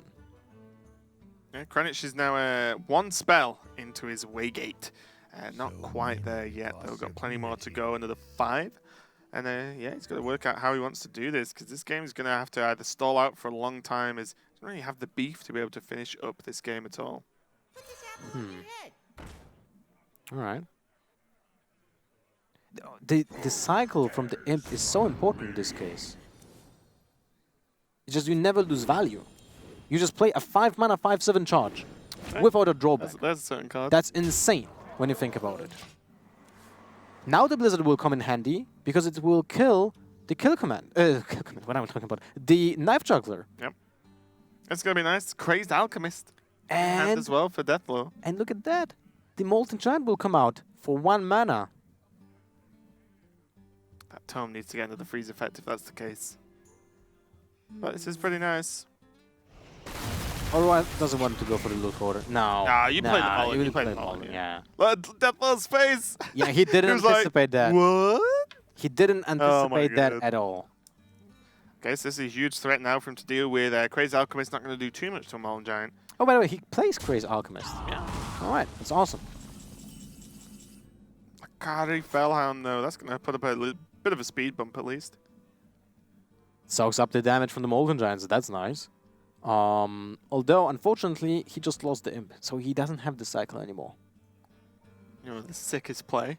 Yeah, Kranich is now one spell into his Waygate. Not quite there yet, though. Got plenty more to go, another 5. And yeah, he's got to work out how he wants to do this, because this game is going to have to either stall out for a long time, as he doesn't really have the beef to be able to finish up this game at all.
All right. The cycle from the imp is so important in this case. It's just you never lose value. You just play a 5 mana 5/7 charge without a drawback.
That's a certain card.
That's insane when you think about it. Now the Blizzard will come in handy because it will kill the kill command. What am I talking about? The Knife Juggler.
Yep. It's going to be nice. Crazed Alchemist. And as well for Deathblow.
And look at that. The Molten Giant will come out for 1 mana.
That tome needs to get another freeze effect if that's the case. But this is pretty nice.
Otherwise, doesn't want to go for the loot order. No.
Nah, you played the Mullen.
You
You played
play
the Mullen,
yeah.
Deathlow's face!
Yeah, he didn't
He was like,
anticipate that.
What?
He didn't anticipate that
God.
at all.
Okay, so this is a huge threat now for him to deal with. Crazy Alchemist not going to do too much to a Mullen Giant.
Oh, by the way, he plays Crazy Alchemist.
Yeah.
All right, that's awesome.
Akari Fellhound, though. That's going to put up a bit of a speed bump, at least.
Soaks up the damage from the Molten Giants. That's nice. Although, unfortunately, he just lost the imp, so he doesn't have the cycle anymore.
You know, the sickest play.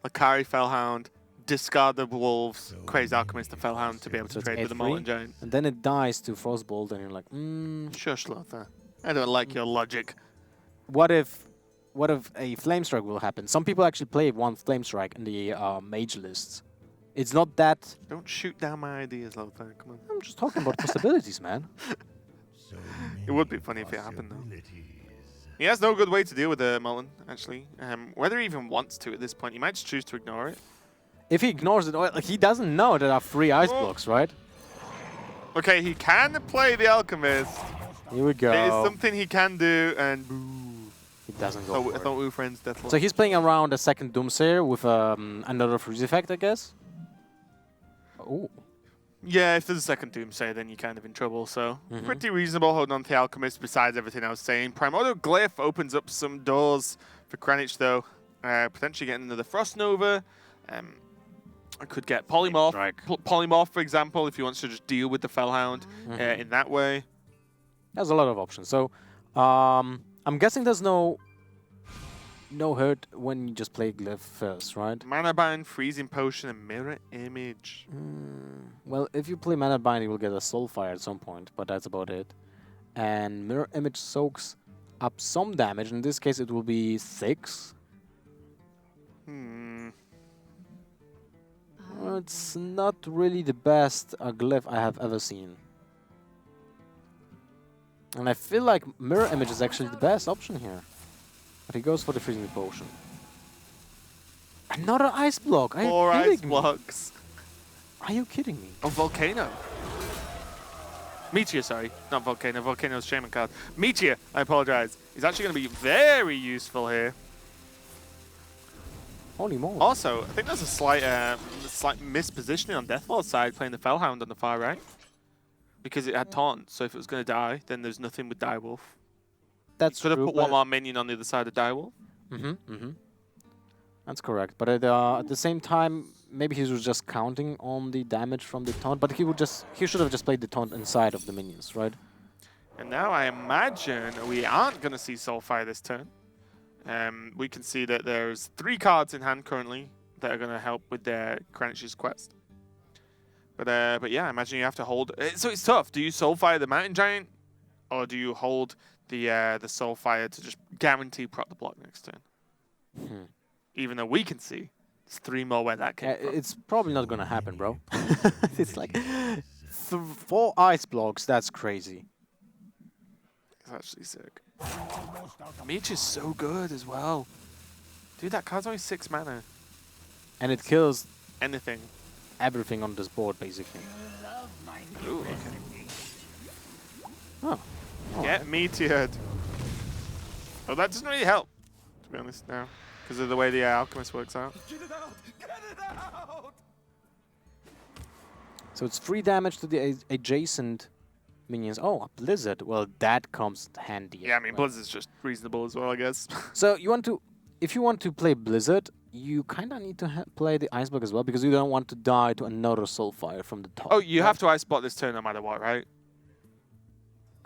Akari Fellhound, discard the Wolves, Crazy Alchemist, the Fellhound to be able
So
to
it's
trade with the
8-3,
Mullen Giant.
and then it dies to Frostbolt, and you're like,
Shush, Lothar. I don't like your logic.
what if a Flame Strike will happen? Some people actually play one Flame Strike in the mage lists. It's not that...
Don't shoot down my ideas, Lothar. Come on.
I'm just talking about possibilities, man.
It would be funny if it happened, though. He has no good way to deal with the Mullen, actually. Whether he even wants to at this point, he might just choose to ignore it.
If he ignores it, like, he doesn't know there are 3 ice blocks, right?
Okay, he can play the Alchemist.
Here we go.
It is something he can do, and boo.
He doesn't go
I
for it.
thought we were friends, Deathlock.
So he's playing around a second Doomsayer with another freeze effect, I guess. Oh.
Yeah, if there's a second Doomsayer, then you're kind of in trouble, so pretty reasonable holding on to the Alchemist besides everything I was saying. Primordial Glyph opens up some doors for Kranich, though. Potentially getting another Frost Nova. I could get Polymorph. Polymorph, for example, if he wants to just deal with the Fellhound in that way.
There's a lot of options. So, I'm guessing there's no hurt when you just play Glyph first, right?
Mana Bind, Freezing Potion, and Mirror Image.
Well, if you play Mana Bind, you will get a Soulfire at some point, but that's about it. And Mirror Image soaks up some damage. In this case, it will be 6. It's not really the best Glyph I have ever seen. And I feel like Mirror Image is actually the best option here. But he goes for the Freezing Potion. Another Ice Block! Are
4
you
ice
kidding me?
blocks.
Are you kidding me?
Oh, Volcano. Meteor, sorry. Not Volcano. Volcano's Shaman card. Meteor, I apologize. He's actually going to be very useful here.
Holy moly.
Also, I think there's a slight mispositioning on Deathlaw's side, playing the Fellhound on the far right. Because it had Taunt, so if it was going to die, then there's nothing with Direwolf.
That's
Could have
true,
put
but-
one more minion on the other side of Direwolf.
That's correct. But at the same time, maybe he was just counting on the damage from the taunt. But he should have just played the taunt inside of the minions, right?
And now I imagine we aren't going to see Soulfire this turn. We can see that there's 3 cards in hand currently that are going to help with their Kranich's quest. But yeah, I imagine you have to hold. So it's tough. Do you Soulfire the Mountain Giant, or do you hold the Soulfire to just guarantee proc the block next turn? Even though we can see there's 3 more where that came from.
It's probably not gonna happen, bro. It's like 4 ice blocks. That's crazy.
It's actually sick. Meech is so good as well. Dude, that card's only 6 mana.
And it kills
Anything.
everything on this board, basically.
Ooh, okay.
Oh.
Get meteored. Oh, that doesn't really help, to be honest, now. Because of the way the Alchemist works out.
Get it out! Get it out!
So it's 3 damage to the adjacent minions. Oh, a Blizzard. Well, that comes handy.
Yeah, I
as
mean,
well.
Blizzard's just reasonable as well, I guess.
So you want to, if you want to play Blizzard, you kind of need to play the Ice Block as well because you don't want to die to another Soulfire from the top.
Oh, you have to Ice Block this turn no matter what, right?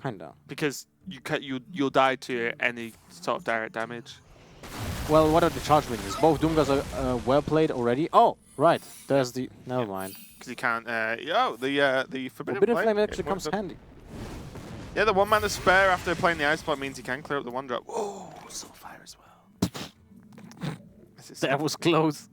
Kinda.
Because you'll die to any sort of direct damage.
Well, what are the charge minions? Both Doomguns are well played already. Oh, right. There's the. Never mind.
Because you can't. The Forbidden
Forbidden
Flame
Flame actually
it
comes
works.
handy.
Yeah, the 1 mana spare after playing the Ice Block means you can clear up the 1-drop. Whoa, Soulfire as well.
That was close.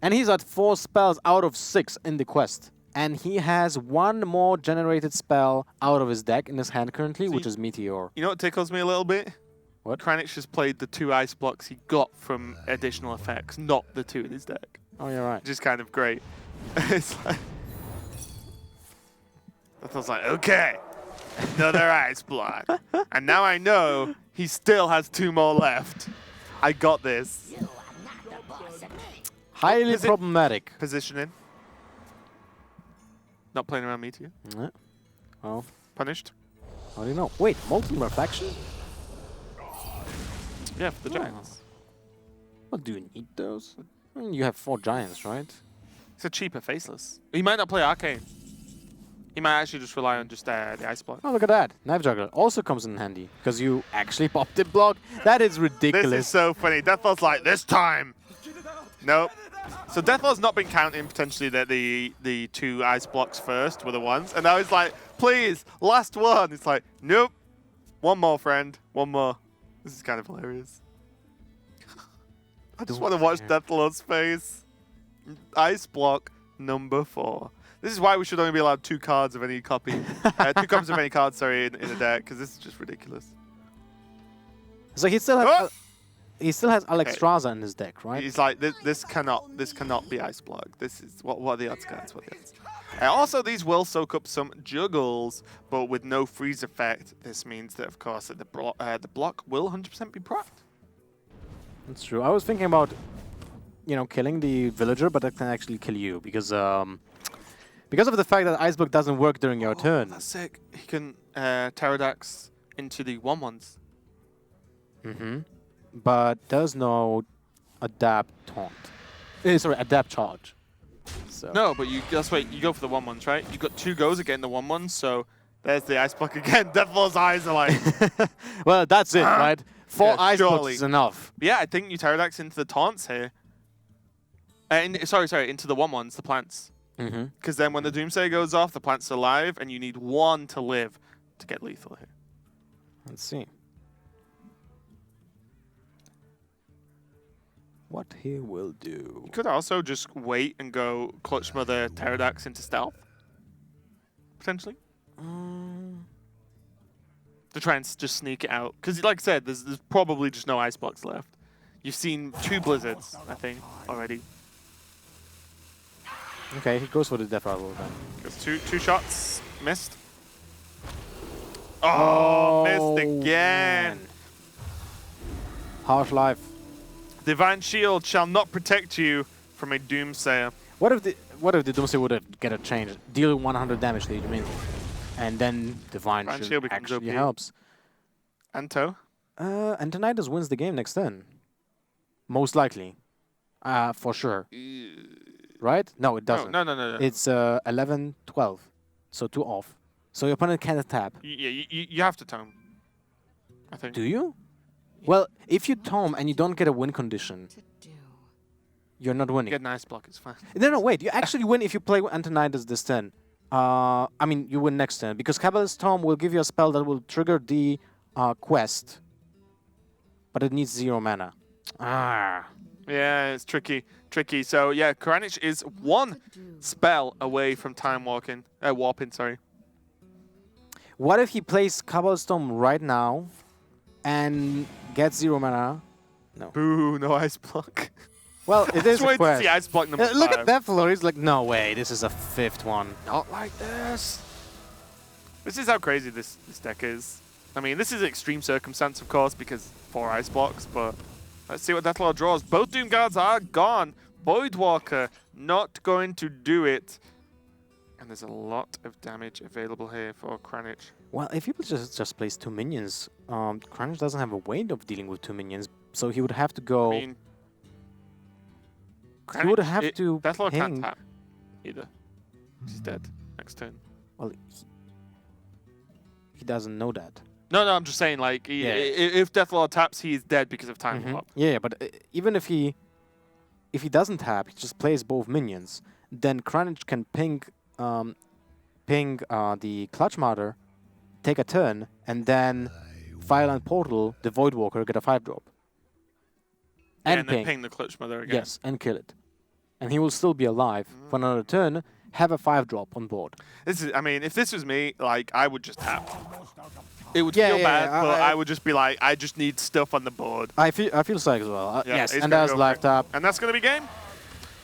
And he's at 4 spells out of 6 in the quest. And he has 1 more generated spell out of his deck in his hand currently, which is Meteor.
You know what tickles me a little bit?
What?
Kranich just played the 2 Ice Blocks he got from additional effects, not the 2 in his deck.
Oh, you're right.
Which is kind of great. It's like... I was like, okay, another Ice Block. And now I know he still has 2 more left. I got this.
Highly problematic.
Positioning. Not playing around Meteor.
Yeah. Well,
Punished.
how do you know? Wait, Molten Reflection?
Yeah, for the Giants.
Well, do you need those? I mean, you have 4 Giants, right?
It's a cheaper Faceless. He might not play Arcane. He might actually just rely on just the Ice Block.
Oh, look at that. Knife Juggler also comes in handy because you actually popped the block. That is ridiculous.
This is so funny. Deathlaw's like, this time. Nope. So Deathlaw's not been counting potentially that the 2 Ice Blocks first were the ones. And now he's like, please, last one. It's like, nope. 1 more, friend. 1 more. This is kind of hilarious. I just want to watch Deathlaw's face. Ice Block number 4. This is why we should only be allowed 2 cards of any copy. 2 copies of any card, sorry, in a deck, because this is just ridiculous.
So he still has
Oh!
he still has Alex
Okay.
Straza in his deck, right?
He's like, this cannot be Ice Block. This is what are the odds, guys? What are the odds? Also, these will soak up some juggles, but with no freeze effect. This means that, of course, that the block will 100% be procced.
That's true. I was thinking about, you know, killing the villager, but that can actually kill you because of the fact that Ice Block doesn't work during your turn.
That's sick. He can Pterodax into the 1/1s.
Mm-hmm. But there's no adapt taunt. Sorry, adapt charge. So.
No, but that's why you go for the 1/1s, right? You got 2 goes again the 1/1s, so there's the Ice Block again. Deathlaw's eyes are like,
Well, that's it, right? 4
Yeah,
Ice Blocks
surely.
is enough.
yeah, I think you Pterodax into the taunts here. Sorry, into the 1/1s, the plants.
Mm-hmm.
Because then when the Doomsayer goes off, the plant's alive, and you need 1 to live to get lethal here.
Let's see. What he will do.
You could also just wait and go Clutch Mother Pterodax into stealth. Potentially. To try and just sneak it out. Because like I said, there's probably just no Ice Blocks left. You've seen 2 Blizzards, I think, already.
Okay, he goes for the Death Rattle then.
Goes 2 shots. Missed. Oh, missed again.
Man. Harsh life.
Divine Shield shall not protect you from a Doomsayer.
What if the Doomsayer would have get a change? Deal 100 damage to each minion. And then Divine
Divine
Shield
Shield becomes
actually
OP.
helps.
Anto?
Antonidas wins the game next turn. Most likely. For sure. Right? No, it doesn't.
No.
It's 11-12. So 2 off. So your opponent can't tap.
Yeah, you have to tome. I think.
Do you? Well, if you tome and you don't get a win condition,
To do.
you're not winning.
Get an Ice Block, it's fine.
No, wait. You actually win if you play Antonidas this turn. I mean, you win next turn. Because Kabbalist Tome will give you a spell that will trigger the quest. But it needs 0 mana. Ah.
Yeah, it's tricky. So yeah, Kranich is 1 spell away from time warping. Sorry.
What if he plays Kabbalist Tome right now and gets 0 mana? No.
Boo, no Ice Block.
Well, it is
Just
a
wait to
quest.
see Ice Block number 5.
Look at Deathlord. He's like, no way, this is a 5th one.
Not like this. This is how crazy this deck is. I mean, this is extreme circumstance, of course, because 4 Ice Blocks, but let's see what Deathlord draws. Both Doom Guards are gone. Voidwalker not going to do it. And there's a lot of damage available here for Kranich.
Well, if he just plays 2 minions, Kranich doesn't have a way of dealing with 2 minions, so he would have to go...
I mean,
he would have to
Deathlord can't
ping...
tap either. He's dead next turn.
Well, he doesn't know that.
No, I'm just saying, like, if Deathlord taps, he is dead because of time warp.
Yeah, but even if he doesn't tap, he just plays both minions, then Kranich can ping the Clutch Martyr, take a turn, and then Fireland Portal, the Voidwalker, get a 5-drop.
And then ping the Clutch Mother again.
Yes, and kill it. And he will still be alive for another turn, have a 5-drop on board.
This is, I mean, if this was me, like, I would just tap. It would feel bad, but I would just be like, I just need stuff on the board.
I feel so as well.
Yeah,
yes,
he's
and
gonna
there's
go
live tap.
And that's going to be game.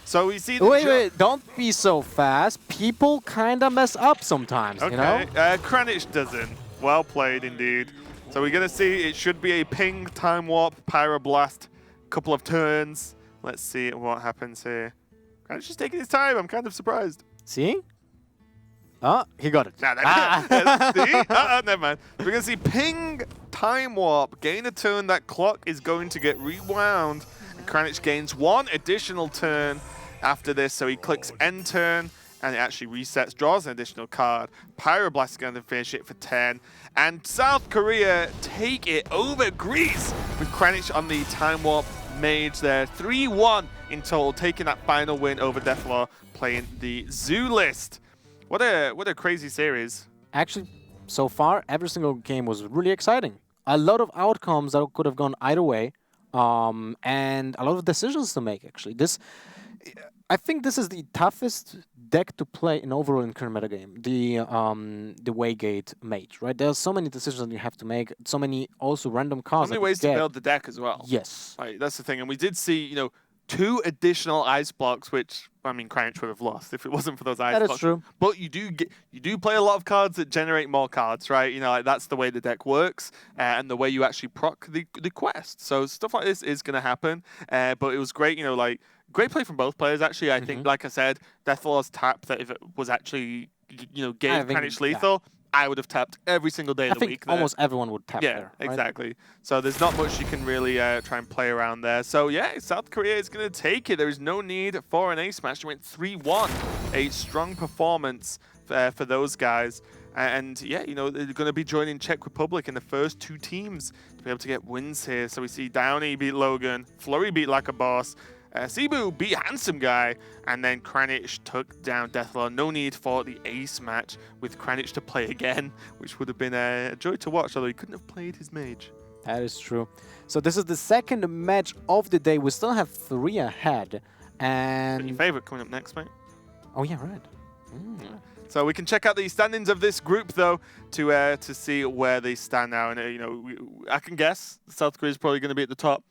So we see the
Wait, don't be so fast. People kind of mess up sometimes,
okay.
you know?
Kranich doesn't. Well played, indeed. So we're going to see it should be a ping, time warp, pyroblast, couple of turns. Let's see what happens here. Kranich is taking his time. I'm kind of surprised.
See? Oh, he got it.
Nah, see? Never mind. We're going to see ping, time warp, gain a turn. That clock is going to get rewound. And Kranich gains 1 additional turn after this. So he clicks end turn, and it actually resets, draws an additional card. Pyroblast is going to finish it for 10. And South Korea take it over Greece with Kranich on the time warp mage there. 3-1 in total, taking that final win over Deathlord, playing the Zoo list. What a crazy series.
Actually, so far, every single game was really exciting. A lot of outcomes that could have gone either way, and a lot of decisions to make, actually. I think this is the toughest deck to play in overall in current metagame, the Waygate mage, right? There's so many decisions that you have to make, so many also random cards.
So many ways to build the deck as well.
Yes.
Like, that's the thing. And we did see, 2 additional ice blocks, which, I mean, Kranich would have lost if it wasn't for those ice blocks.
That is true.
But you do play a lot of cards that generate more cards, right? Like, that's the way the deck works, and the way you actually proc the quest. So stuff like this is going to happen. But it was great, great play from both players. Actually, I think, like I said, Deathlord's tap, that if it was actually, gave Kranich lethal, I would have tapped every single day of the week.
Almost everyone would tap there.
Yeah,
right?
exactly. So there's not much you can really try and play around there. So yeah, South Korea is going to take it. There is no need for an ace match. They went 3-1. A strong performance for those guys. And yeah, they're going to be joining Czech Republic in the first 2 teams to be able to get wins here. So we see Downey beat Logan, Flurry beat Like a Boss, Cebu beat Handsome Guy, and then Kranich took down Deathlord. No need for the ace match with Kranich to play again, which would have been a joy to watch, although he couldn't have played his mage.
That is true. So this is the second match of the day. We still have 3 ahead. And
Your favorite coming up next, mate?
oh yeah, right.
So we can check out the standings of this group, though, to see where they stand now. And I can guess South Korea is probably going to be at the top,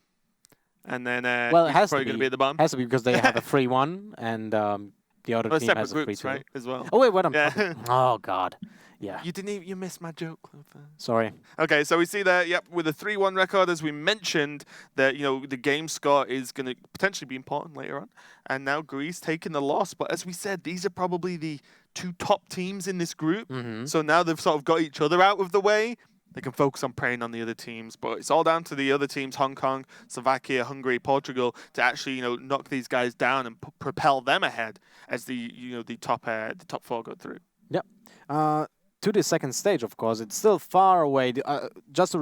and then
Well, it has
probably
to
going to
be.
be at the bottom.
Has to be because they have a 3-1 and the other
Well,
team
separate
has a 3-2.
groups, right? As well.
Oh wait, what am
Yeah.
Oh god. Yeah.
You missed my joke, Luther.
Sorry.
Okay, so we see that, yep, with a 3-1 record, as we mentioned, that, the game score is going to potentially be important later on. And now Greece taking the loss. But as we said, these are probably the 2 top teams in this group. So now they've sort of got each other out of the way. They can focus on preying on the other teams. But it's all down to the other teams, Hong Kong, Slovakia, Hungary, Portugal, to actually, knock these guys down and propel them ahead as the top 4 go through.
Yep. To the second stage, of course, it's still far away. Just to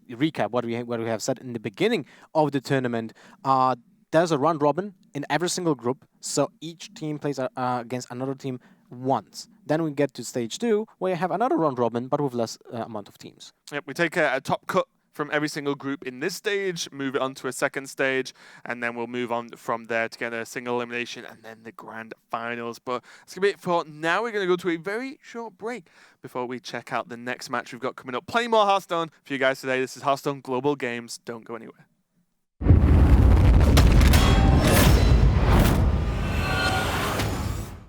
recap what we have said in the beginning of the tournament. There's a round robin in every single group, so each team plays against another team once. Then we get to stage 2, where you have another round robin, but with less amount of teams.
Yep, we take a top cut from every single group in this stage, move it on to a second stage, and then we'll move on from there to get a single elimination and then the grand finals. But that's going to be it for now. We're going to go to a very short break before we check out the next match we've got coming up. Plenty more Hearthstone for you guys today. This is Hearthstone Global Games. Don't go anywhere.